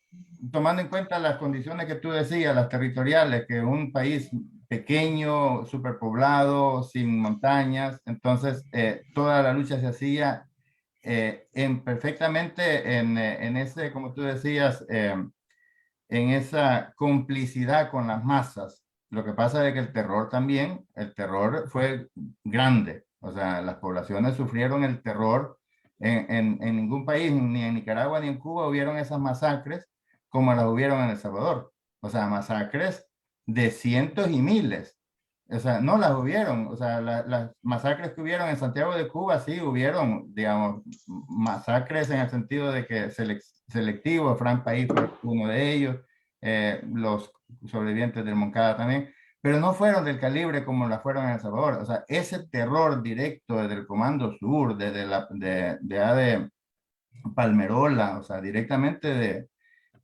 tomando en cuenta las condiciones que tú decías, las territoriales, que un país pequeño, superpoblado, sin montañas, entonces toda la lucha se hacía perfectamente en ese, como tú decías, en esa complicidad con las masas. Lo que pasa es que el terror fue grande. O sea, las poblaciones sufrieron el terror. En ningún país, ni en Nicaragua ni en Cuba, hubieron esas masacres como las hubieron en El Salvador. O sea, masacres de cientos y miles. O sea, no las hubieron. O sea, las masacres que hubieron en Santiago de Cuba, sí hubieron, digamos, masacres en el sentido de que selectivo. Frank País fue uno de ellos, los sobrevivientes del Moncada también, pero no fueron del calibre como la fueron en El Salvador. O sea, ese terror directo desde el Comando Sur, de Palmerola, o sea, directamente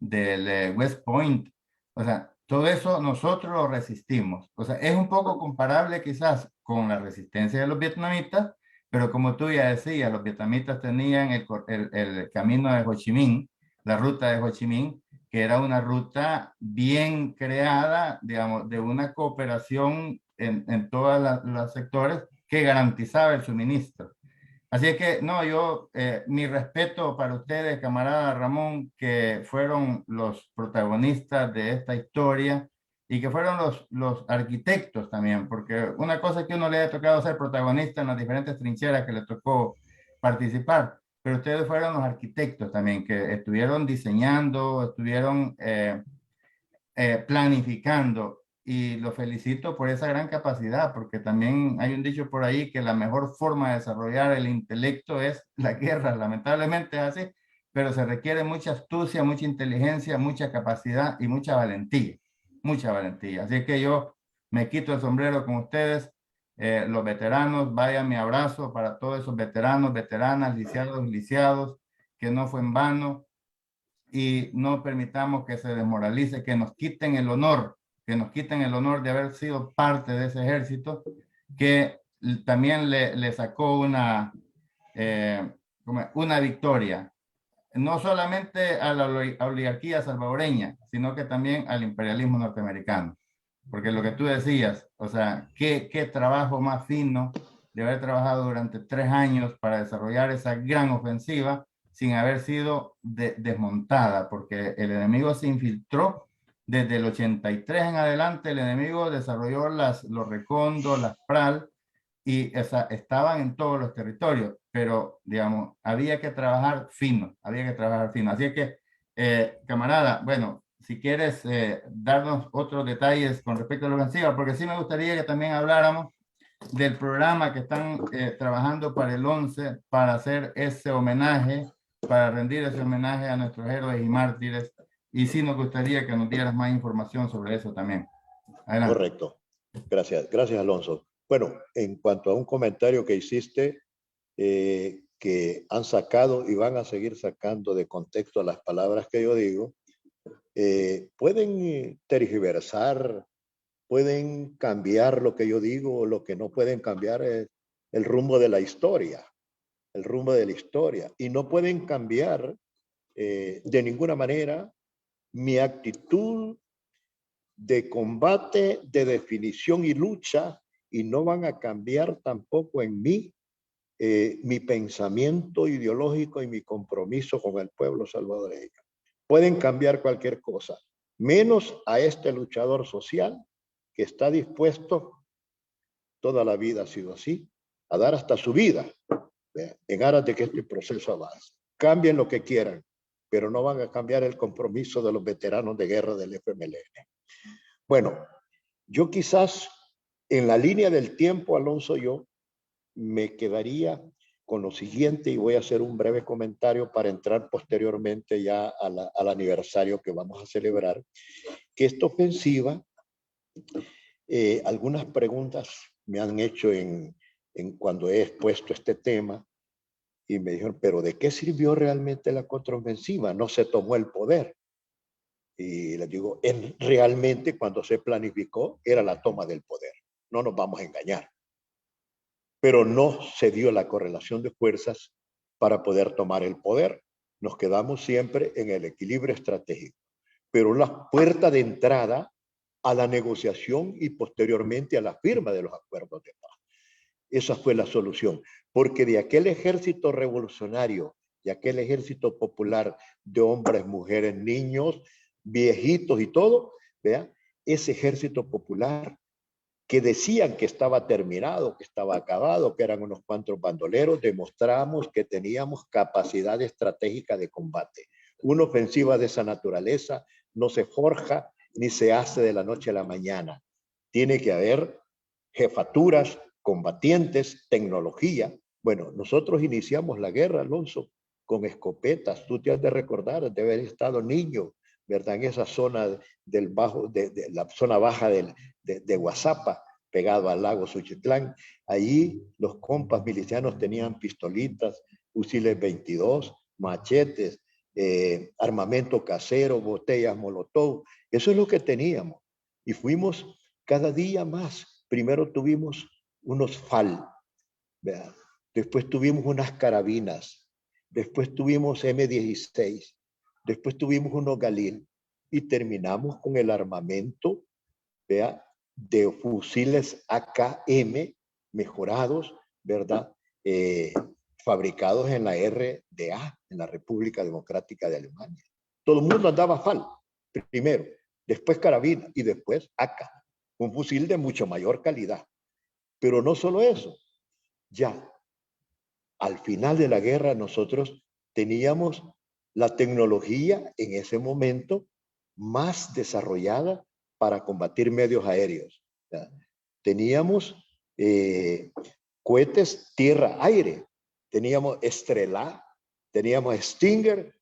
del West Point, o sea, todo eso nosotros lo resistimos. O sea, es un poco comparable quizás con la resistencia de los vietnamitas, pero como tú ya decías, los vietnamitas tenían el camino de Ho Chi Minh, la ruta de Ho Chi Minh, que era una ruta bien creada, digamos, de una cooperación en todos los sectores que garantizaba el suministro. Así es que, no, mi respeto para ustedes, camarada Ramón, que fueron los protagonistas de esta historia y que fueron los arquitectos también, porque una cosa es que uno le haya tocado ser protagonista en las diferentes trincheras que le tocó participar, pero ustedes fueron los arquitectos también, que estuvieron diseñando, estuvieron planificando, y lo felicito por esa gran capacidad, porque también hay un dicho por ahí que la mejor forma de desarrollar el intelecto es la guerra. Lamentablemente es así, pero se requiere mucha astucia, mucha inteligencia, mucha capacidad y mucha valentía. Mucha valentía. Así que yo me quito el sombrero con ustedes. Los veteranos, vaya mi abrazo para todos esos veteranos, veteranas, lisiados, lisiados, que no fue en vano, y no permitamos que se desmoralice, que nos quiten el honor de haber sido parte de ese ejército, que también le sacó una victoria, no solamente a la oligarquía salvadoreña, sino que también al imperialismo norteamericano. Porque lo que tú decías, o sea, qué trabajo más fino de haber trabajado durante 3 años para desarrollar esa gran ofensiva sin haber sido desmontada, porque el enemigo se infiltró desde el 83 en adelante. El enemigo desarrolló los recondos, las PRAL, y estaban en todos los territorios, pero digamos, había que trabajar fino. Así que, camarada, bueno, si quieres darnos otros detalles con respecto a la ofensiva, porque sí me gustaría que también habláramos del programa que están trabajando para el 11, para hacer ese homenaje, para rendir ese homenaje a nuestros héroes y mártires, y sí nos gustaría que nos dieras más información sobre eso también. Adelante. Correcto. Gracias Alonso. Bueno, en cuanto a un comentario que hiciste, que han sacado y van a seguir sacando de contexto las palabras que yo digo, pueden tergiversar, pueden cambiar lo que yo digo, lo que no pueden cambiar es el rumbo de la historia, y no pueden cambiar de ninguna manera mi actitud de combate, de definición y lucha, y no van a cambiar tampoco en mí mi pensamiento ideológico y mi compromiso con el pueblo salvadoreño. Pueden cambiar cualquier cosa, menos a este luchador social que está dispuesto, toda la vida ha sido así, a dar hasta su vida en aras de que este proceso avance. Cambien lo que quieran, pero no van a cambiar el compromiso de los veteranos de guerra del FMLN. Bueno, yo quizás en la línea del tiempo, Alonso, yo me quedaría con lo siguiente, y voy a hacer un breve comentario para entrar posteriormente ya al aniversario que vamos a celebrar, que esta ofensiva, algunas preguntas me han hecho en cuando he expuesto este tema, y me dijeron, pero ¿de qué sirvió realmente la contraofensiva? No se tomó el poder. Y les digo, realmente cuando se planificó era la toma del poder. No nos vamos a engañar. Pero no se dio la correlación de fuerzas para poder tomar el poder. Nos quedamos siempre en el equilibrio estratégico. Pero la puerta de entrada a la negociación y posteriormente a la firma de los acuerdos de paz. Esa fue la solución. Porque de aquel ejército revolucionario, de aquel ejército popular de hombres, mujeres, niños, viejitos y todo, ¿vea? Ese ejército popular que decían que estaba terminado, que estaba acabado, que eran unos cuantos bandoleros, demostramos que teníamos capacidad estratégica de combate. Una ofensiva de esa naturaleza no se forja ni se hace de la noche a la mañana. Tiene que haber jefaturas, combatientes, tecnología. Bueno, nosotros iniciamos la guerra, Alonso, con escopetas. Tú te has de recordar de haber estado niño, ¿verdad? En esa zona de la zona baja de Guazapa, pegado al lago Suchitlán. Allí los compas milicianos tenían pistolitas, fusiles 22, machetes, armamento casero, botellas molotov. Eso es lo que teníamos. Y fuimos cada día más. Primero tuvimos unos FAL, ¿verdad? Después tuvimos unas carabinas. Después tuvimos M16. Después tuvimos unos Galil y terminamos con el armamento, ¿vea? De fusiles AKM mejorados, ¿verdad? Fabricados en la RDA, en la República Democrática de Alemania. Todo el mundo andaba FAL primero, después carabina y después AK, un fusil de mucho mayor calidad. Pero no solo eso, ya al final de la guerra nosotros teníamos la tecnología en ese momento más desarrollada para combatir medios aéreos. ¿Ya? Teníamos cohetes tierra-aire, teníamos Estrela, teníamos Stinger,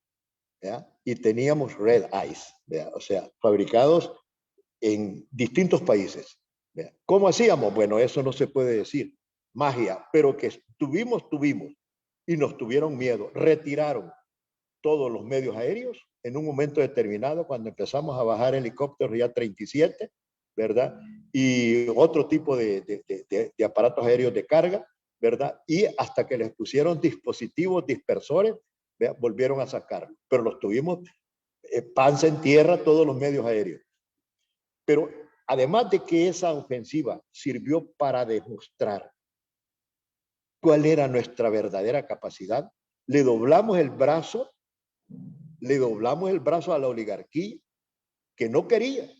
¿ya? Y teníamos Red Eyes, ¿ya? O sea, fabricados en distintos países. ¿Ya? ¿Cómo hacíamos? Bueno, eso no se puede decir, magia, pero que tuvimos, y nos tuvieron miedo, retiraron todos los medios aéreos en un momento determinado cuando empezamos a bajar helicópteros ya 37, ¿verdad? Y otro tipo de aparatos aéreos de carga, ¿verdad? Y hasta que les pusieron dispositivos dispersores, ¿verdad? Volvieron a sacarlos, pero los tuvimos panza en tierra todos los medios aéreos. Pero además de que esa ofensiva sirvió para demostrar cuál era nuestra verdadera capacidad, le doblamos el brazo a la oligarquía, que no querían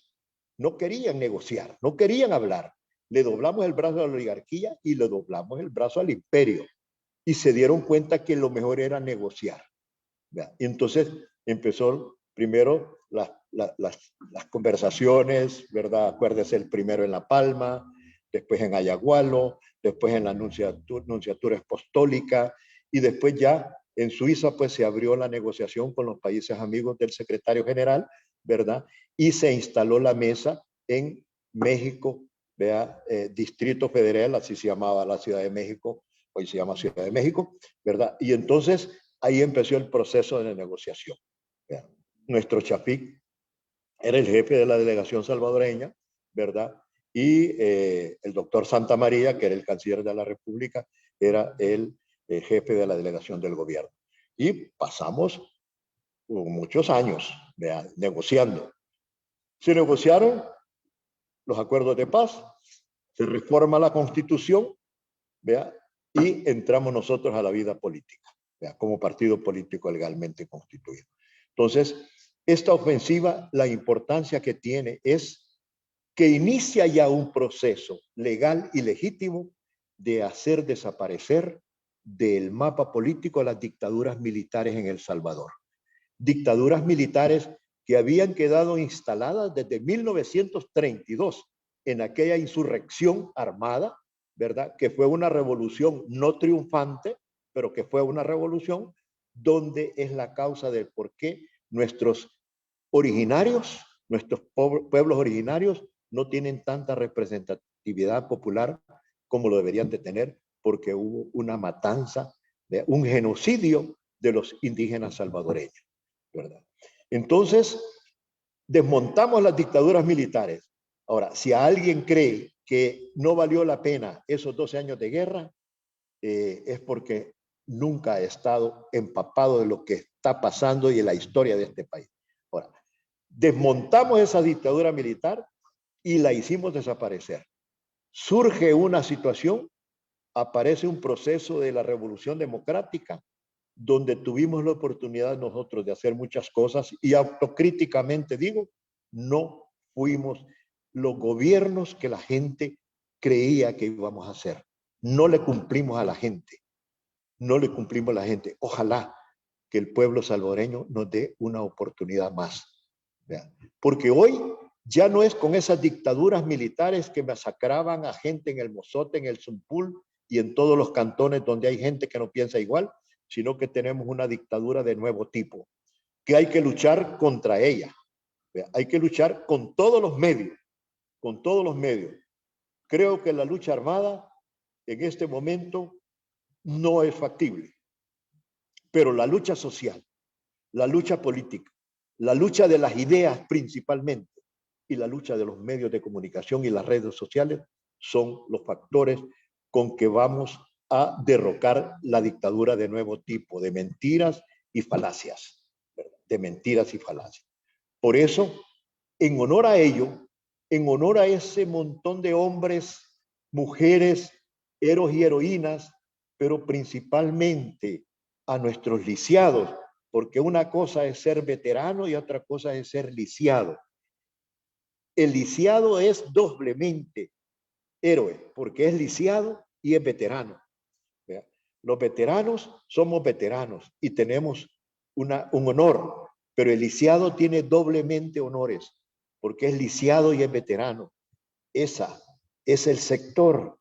negociar, no querían hablar. Le doblamos el brazo a la oligarquía y le doblamos el brazo al imperio. Y se dieron cuenta que lo mejor era negociar. ¿Verdad? Y entonces empezó primero las conversaciones, ¿verdad? Acuérdese, el primero en La Palma, después en Ayagualo, después en la Nunciatura Apostólica, y después ya en Suiza pues se abrió la negociación con los países amigos del secretario general, ¿verdad? Y se instaló la mesa en México, ¿verdad? Distrito Federal, así se llamaba la Ciudad de México, hoy se llama Ciudad de México, ¿verdad? Y entonces ahí empezó el proceso de negociación. ¿Verdad? Nuestro Chapik era el jefe de la delegación salvadoreña, ¿verdad? Y el doctor Santa María, que era el canciller de la República, era el jefe de la delegación del gobierno. Y pasamos muchos años, ¿verdad? Negociando. Se negociaron los acuerdos de paz, se reforma la Constitución, ¿verdad? Y entramos nosotros a la vida política, ¿verdad? Como partido político legalmente constituido. Entonces, esta ofensiva, la importancia que tiene es que inicia ya un proceso legal y legítimo de hacer desaparecer del mapa político las dictaduras militares en El Salvador. Dictaduras militares que habían quedado instaladas desde 1932 en aquella insurrección armada, ¿verdad? Que fue una revolución no triunfante, pero que fue una revolución donde es la causa del por qué nuestros originarios, nuestros pueblos originarios no tienen tanta representatividad popular como lo deberían de tener, porque hubo una matanza, un genocidio de los indígenas salvadoreños, ¿verdad? Entonces, desmontamos las dictaduras militares. Ahora, si alguien cree que no valió la pena esos 12 años de guerra, es porque nunca ha estado empapado de lo que está pasando y en la historia de este país. Ahora, desmontamos esa dictadura militar y la hicimos desaparecer. Surge una situación, aparece un proceso de la revolución democrática, donde tuvimos la oportunidad nosotros de hacer muchas cosas y autocríticamente digo, no fuimos los gobiernos que la gente creía que íbamos a hacer. No le cumplimos a la gente. No le cumplimos a la gente. Ojalá que el pueblo salvadoreño nos dé una oportunidad más. ¿Verdad? Porque hoy ya no es con esas dictaduras militares que masacraban a gente en el Mozote, en el Zumpul y en todos los cantones donde hay gente que no piensa igual, sino que tenemos una dictadura de nuevo tipo, que hay que luchar contra ella. ¿Verdad? Hay que luchar con todos los medios, con todos los medios. Creo que la lucha armada en este momento no es factible, pero la lucha social, la lucha política, la lucha de las ideas principalmente y la lucha de los medios de comunicación y las redes sociales son los factores con que vamos a derrocar la dictadura de nuevo tipo, de mentiras y falacias, ¿verdad? De mentiras y falacias. Por eso, en honor a ello, en honor a ese montón de hombres, mujeres, héroes y heroínas, pero principalmente a nuestros lisiados, porque una cosa es ser veterano y otra cosa es ser lisiado. El lisiado es doblemente héroe, porque es lisiado y es veterano. ¿Verdad? Los veteranos somos veteranos y tenemos un honor, pero el lisiado tiene doblemente honores, porque es lisiado y es veterano. Esa es el sector.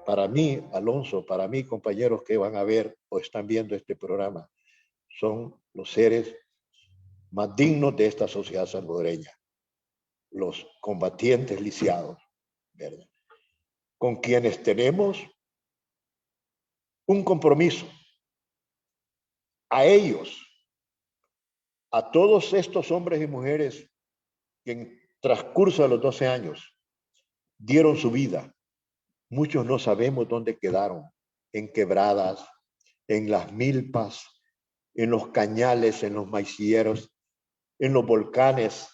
Para mí, Alonso, para mí, compañeros que van a ver o están viendo este programa, son los seres más dignos de esta sociedad salvadoreña, los combatientes lisiados, ¿verdad? Con quienes tenemos un compromiso. A ellos, a todos estos hombres y mujeres que en transcurso de los 12 años dieron su vida, muchos no sabemos dónde quedaron, en quebradas, en las milpas, en los cañales, en los maicilleros, en los volcanes,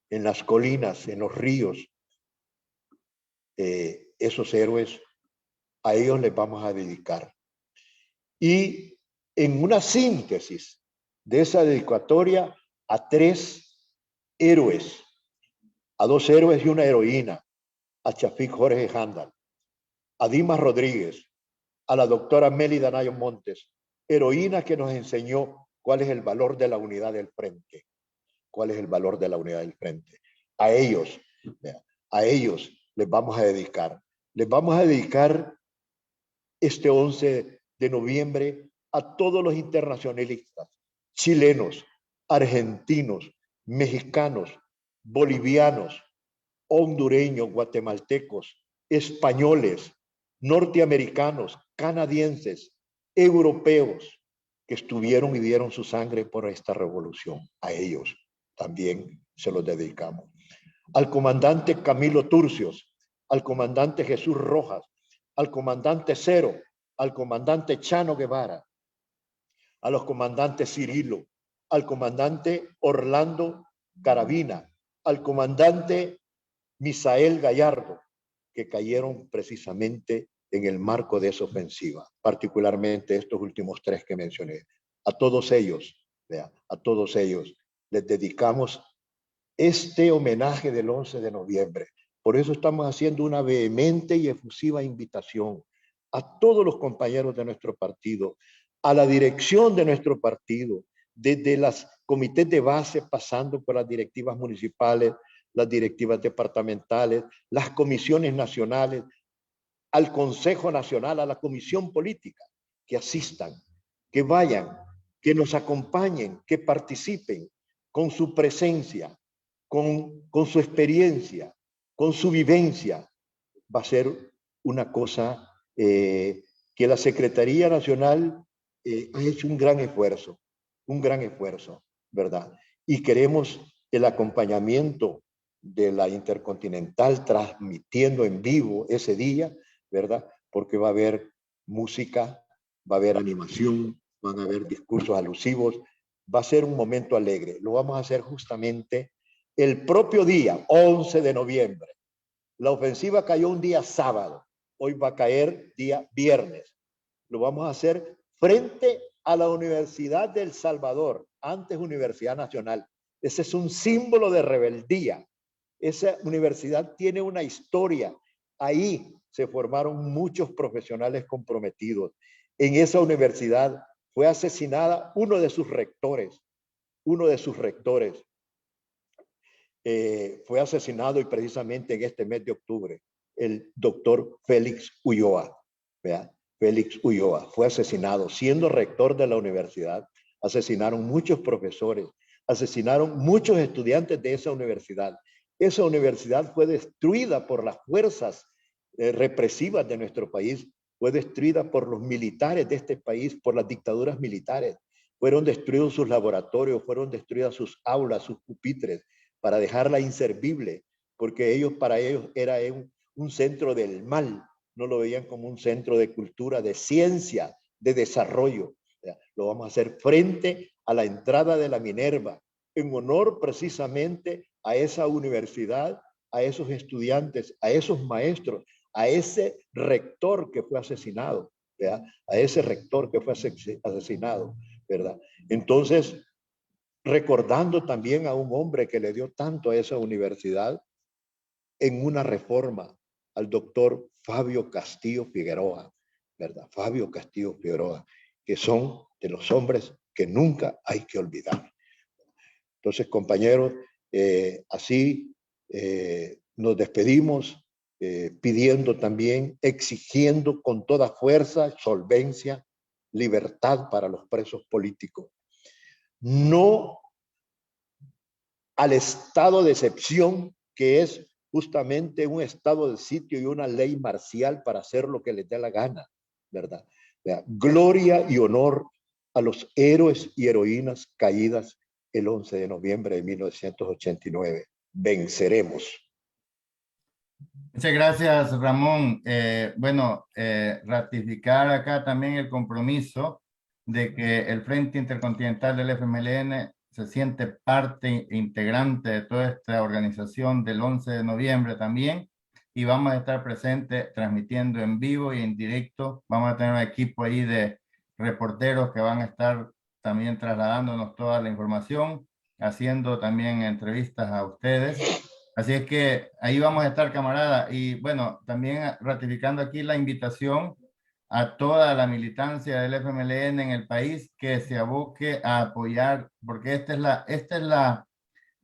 en las colinas, en los ríos. Esos héroes, a ellos les vamos a dedicar. Y en una síntesis de esa dedicatoria a 3 héroes, a 2 héroes y una heroína, a Chafik Jorge Handal, a Dimas Rodríguez, a la doctora Mélida Nayo Montes, heroína que nos enseñó cuál es el valor de la unidad del frente. ¿Cuál es el valor de la unidad del frente? A ellos les vamos a dedicar. Les vamos a dedicar este 11 de noviembre a todos los internacionalistas, chilenos, argentinos, mexicanos, bolivianos, hondureños, guatemaltecos, españoles, norteamericanos, canadienses, europeos, que estuvieron y dieron su sangre por esta revolución. A ellos también se los dedicamos. Al comandante Camilo Turcios, al comandante Jesús Rojas, al comandante Cero, al comandante Chano Guevara, a los comandantes Cirilo, al comandante Orlando Carabina, al comandante Misael Gallardo, que cayeron precisamente en el marco de esa ofensiva, particularmente estos últimos 3 que mencioné. A todos ellos, a todos ellos les dedicamos este homenaje del 11 de noviembre. Por eso estamos haciendo una vehemente y efusiva invitación a todos los compañeros de nuestro partido, a la dirección de nuestro partido, desde los comités de base, pasando por las directivas municipales, las directivas departamentales, las comisiones nacionales, al Consejo Nacional, a la Comisión Política, que asistan, que vayan, que nos acompañen, que participen con su presencia, con su experiencia, con su vivencia. Va a ser una cosa que la Secretaría Nacional ha hecho un gran esfuerzo, ¿verdad? Y queremos el acompañamiento de la Intercontinental transmitiendo en vivo ese día, ¿verdad? Porque va a haber música, va a haber animación, van a haber discursos alusivos, va a ser un momento alegre. Lo vamos a hacer justamente el propio día, 11 de noviembre. La ofensiva cayó un día sábado, hoy va a caer día viernes. Lo vamos a hacer frente a la Universidad del Salvador, antes Universidad Nacional. Ese es un símbolo de rebeldía. Esa universidad tiene una historia. Ahí se formaron muchos profesionales comprometidos. En esa universidad fue asesinada uno de sus rectores. Fue asesinado y precisamente en este mes de octubre, el doctor Félix Ulloa. ¿Verdad? Félix Ulloa fue asesinado siendo rector de la universidad. Asesinaron muchos profesores, asesinaron muchos estudiantes de esa universidad. Esa universidad fue destruida por las fuerzas represivas de nuestro país, fue destruida por los militares de este país, por las dictaduras militares. Fueron destruidos sus laboratorios, fueron destruidas sus aulas, sus pupitres, para dejarla inservible, porque para ellos era un centro del mal, no lo veían como un centro de cultura, de ciencia, de desarrollo. Lo vamos a hacer frente a la entrada de la Minerva, en honor precisamente a esa universidad, a esos estudiantes, a esos maestros, a ese rector que fue asesinado, ¿verdad? A ese rector que fue asesinado, ¿verdad? Entonces, recordando también a un hombre que le dio tanto a esa universidad en una reforma, al doctor Fabio Castillo Figueroa, ¿verdad? Fabio Castillo Figueroa, que son de los hombres que nunca hay que olvidar. Entonces, compañeros, Así nos despedimos pidiendo también, exigiendo con toda fuerza, solvencia, libertad para los presos políticos. No al estado de excepción, que es justamente un estado de sitio y una ley marcial para hacer lo que les dé la gana, ¿verdad? Gloria y honor a los héroes y heroínas caídas el 11 de noviembre de 1989. Venceremos. Muchas gracias, Ramón. Ratificar acá también el compromiso de que el Frente Intercontinental del FMLN se siente parte integrante de toda esta organización del 11 de noviembre también, y vamos a estar presentes transmitiendo en vivo y en directo. Vamos a tener un equipo ahí de reporteros que van a estar también trasladándonos toda la información, haciendo también entrevistas a ustedes. Así es que ahí vamos a estar, camarada. Y bueno, también ratificando aquí la invitación a toda la militancia del FMLN en el país que se aboque a apoyar, porque esta es la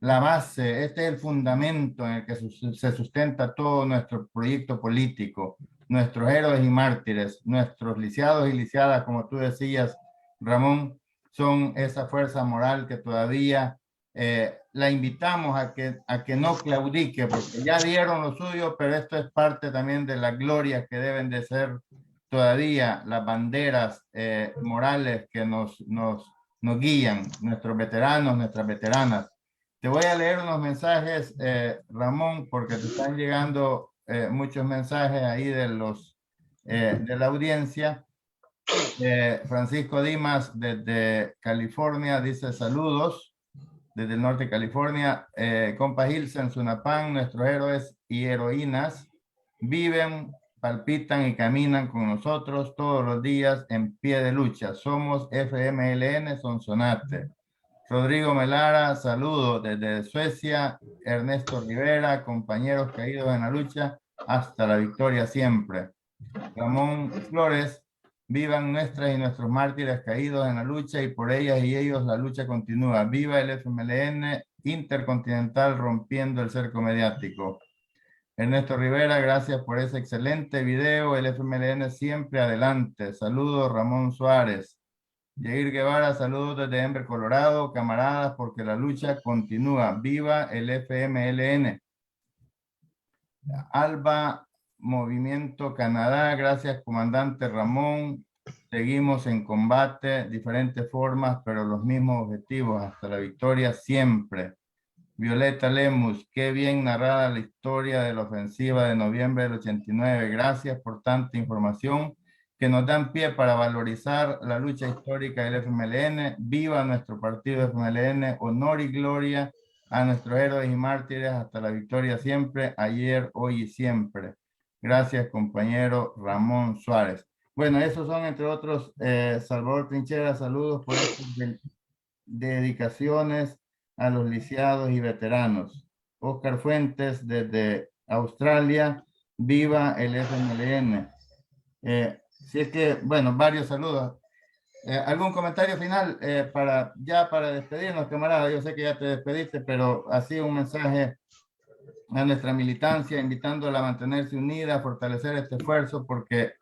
base, este es el fundamento en el que se sustenta todo nuestro proyecto político, nuestros héroes y mártires, nuestros lisiados y lisiadas, como tú decías, Ramón, son esa fuerza moral que todavía la invitamos a que no claudique, porque ya dieron lo suyo, pero esto es parte también de la gloria que deben de ser todavía las banderas morales que nos guían, nuestros veteranos, nuestras veteranas. Te voy a leer unos mensajes, Ramón, porque te están llegando muchos mensajes ahí de la audiencia. Francisco Dimas desde California dice saludos desde el norte de California. Compa Hilsen, Sunapán, nuestros héroes y heroínas viven, palpitan y caminan con nosotros todos los días en pie de lucha. Somos FMLN Sonsonate. Rodrigo Melara, saludos desde Suecia. Ernesto Rivera, compañeros caídos en la lucha, hasta la victoria siempre. Ramón Flores, vivan nuestras y nuestros mártires caídos en la lucha, y por ellas y ellos la lucha continúa. Viva el FMLN Intercontinental rompiendo el cerco mediático. Ernesto Rivera, gracias por ese excelente video. El FMLN siempre adelante. Saludos, Ramón Suárez. Yair Guevara, saludos desde Denver, Colorado. Camaradas, porque la lucha continúa. Viva el FMLN. Alba, Movimiento Canadá, gracias, comandante Ramón. Seguimos en combate, diferentes formas, pero los mismos objetivos, hasta la victoria siempre. Violeta Lemus, qué bien narrada la historia de la ofensiva de noviembre del 89. Gracias por tanta información que nos dan pie para valorizar la lucha histórica del FMLN. Viva nuestro partido FMLN, honor y gloria a nuestros héroes y mártires, hasta la victoria siempre, ayer, hoy y siempre. Gracias, compañero Ramón Suárez. Bueno, esos son, entre otros, Salvador Trinchera, saludos por estas dedicaciones a los lisiados y veteranos. Oscar Fuentes, desde Australia, viva el FMLN. Si es que, bueno, varios saludos. ¿Algún comentario final para despedirnos, camarada? Yo sé que ya te despediste, pero así un mensaje a nuestra militancia, invitándola a mantenerse unida, a fortalecer este esfuerzo, porque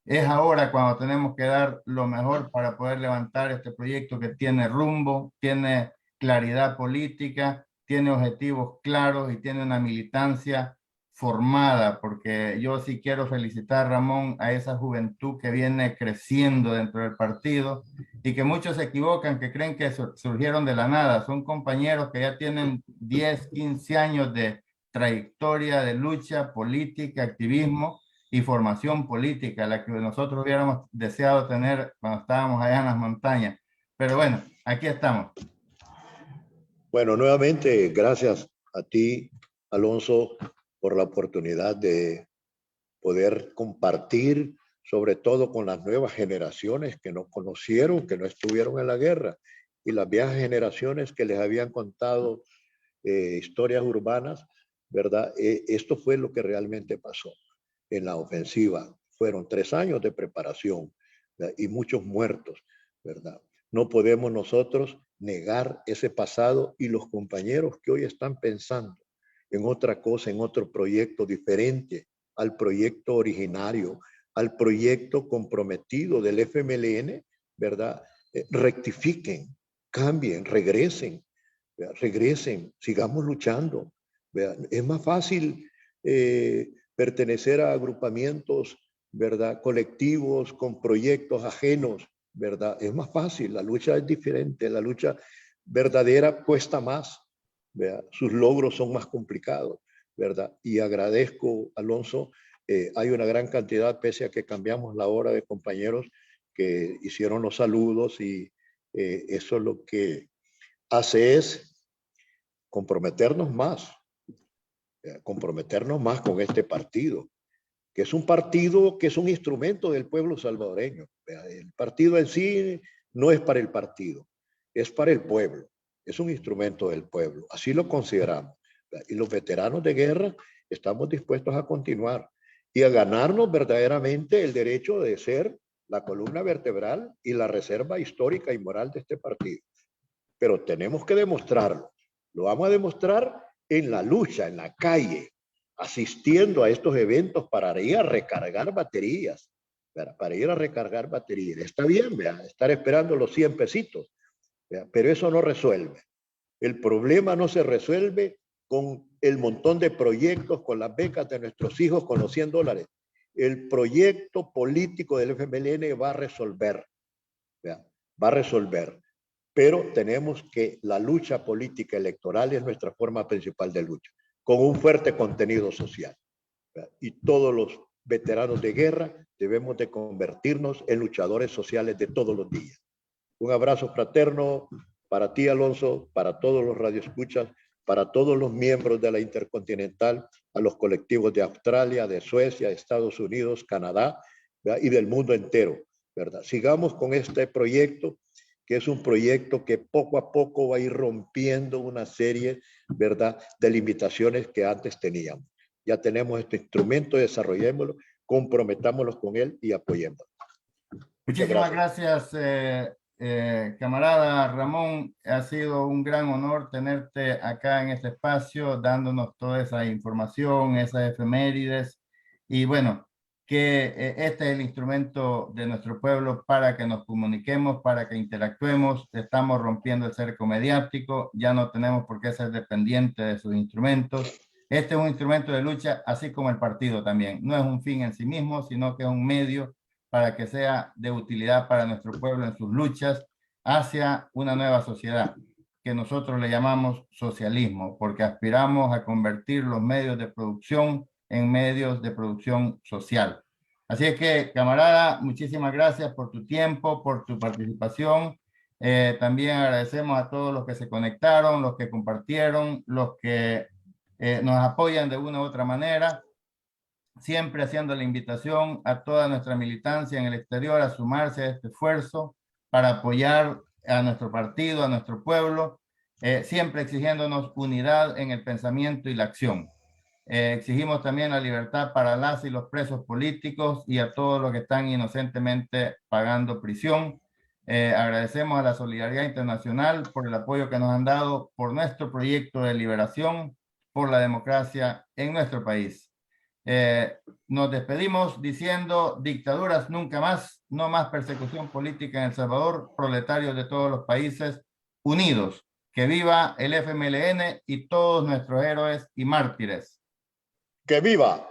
es ahora cuando tenemos que dar lo mejor para poder levantar este proyecto que tiene rumbo, tiene claridad política, tiene objetivos claros y tiene una militancia formada, porque yo sí quiero felicitar, Ramón, a esa juventud que viene creciendo dentro del partido y que muchos se equivocan, que creen que surgieron de la nada. Son compañeros que ya tienen 10, 15 años de trayectoria de lucha política, activismo y formación política, la que nosotros hubiéramos deseado tener cuando estábamos allá en las montañas. Pero bueno, aquí estamos. Bueno, nuevamente, gracias a ti, Alonso, por la oportunidad de poder compartir, sobre todo con las nuevas generaciones que no conocieron, que no estuvieron en la guerra, y las viejas generaciones que les habían contado historias urbanas, ¿verdad? Esto fue lo que realmente pasó en la ofensiva. Fueron 3 años de preparación, ¿verdad? Y muchos muertos, ¿verdad? No podemos nosotros negar ese pasado y los compañeros que hoy están pensando en otra cosa, en otro proyecto diferente al proyecto originario, al proyecto comprometido del FMLN, ¿verdad? Rectifiquen, cambien, regresen, ¿verdad? Regresen, sigamos luchando, ¿verdad? Es más fácil pertenecer a agrupamientos, ¿verdad? Colectivos con proyectos ajenos, ¿verdad? Es más fácil, la lucha es diferente, la lucha verdadera cuesta más, ¿verdad? Sus logros son más complicados, ¿verdad? Y agradezco, Alonso, hay una gran cantidad, pese a que cambiamos la hora, de compañeros que hicieron los saludos, y eso lo que hace es comprometernos más con este partido, que es un partido que es un instrumento del pueblo salvadoreño. El partido en sí no es para el partido, es para el pueblo, es un instrumento del pueblo, así lo consideramos. Y los veteranos de guerra estamos dispuestos a continuar y a ganarnos verdaderamente el derecho de ser la columna vertebral y la reserva histórica y moral de este partido. Pero tenemos que demostrarlo. Lo vamos a demostrar en la lucha, en la calle, asistiendo a estos eventos para ir a recargar baterías. Para ir a recargar baterías. Está bien, ¿verdad? Estar esperando los 100 pesitos, ¿verdad? Pero eso no resuelve. El problema no se resuelve con el montón de proyectos, con las becas de nuestros hijos, con los $100. El proyecto político del FMLN va a resolver, ¿verdad? Va a resolver. Pero tenemos que la lucha política electoral es nuestra forma principal de lucha, con un fuerte contenido social, ¿verdad? Y todos los veteranos de guerra debemos de convertirnos en luchadores sociales de todos los días. Un abrazo fraterno para ti, Alonso, para todos los radioescuchas, para todos los miembros de la Intercontinental, a los colectivos de Australia, de Suecia, Estados Unidos, Canadá, ¿verdad? Y del mundo entero, ¿verdad? Sigamos con este proyecto, que es un proyecto que poco a poco va a ir rompiendo una serie, ¿verdad?, de limitaciones que antes teníamos. Ya tenemos este instrumento, desarrollémoslo, comprometámonos con él y apoyémoslo. Muchísimas gracias, camarada Ramón. Ha sido un gran honor tenerte acá en este espacio, dándonos toda esa información, esas efemérides. Y bueno, que este es el instrumento de nuestro pueblo para que nos comuniquemos, para que interactuemos. Estamos rompiendo el cerco mediático, ya no tenemos por qué ser dependientes de sus instrumentos. Este es un instrumento de lucha, así como el partido también. No es un fin en sí mismo, sino que es un medio para que sea de utilidad para nuestro pueblo en sus luchas hacia una nueva sociedad, que nosotros le llamamos socialismo, porque aspiramos a convertir los medios de producción en medios de producción social. Así es que, camarada, muchísimas gracias por tu tiempo, por tu participación. También agradecemos a todos los que se conectaron, los que compartieron, los que nos apoyan de una u otra manera, siempre haciendo la invitación a toda nuestra militancia en el exterior a sumarse a este esfuerzo para apoyar a nuestro partido, a nuestro pueblo, siempre exigiéndonos unidad en el pensamiento y la acción. Exigimos también la libertad para las y los presos políticos y a todos los que están inocentemente pagando prisión. Agradecemos a la solidaridad internacional por el apoyo que nos han dado por nuestro proyecto de liberación, por la democracia en nuestro país. Nos despedimos diciendo: dictaduras nunca más, no más persecución política en El Salvador, proletarios de todos los países unidos. Que viva el FMLN y todos nuestros héroes y mártires. ¡Que viva!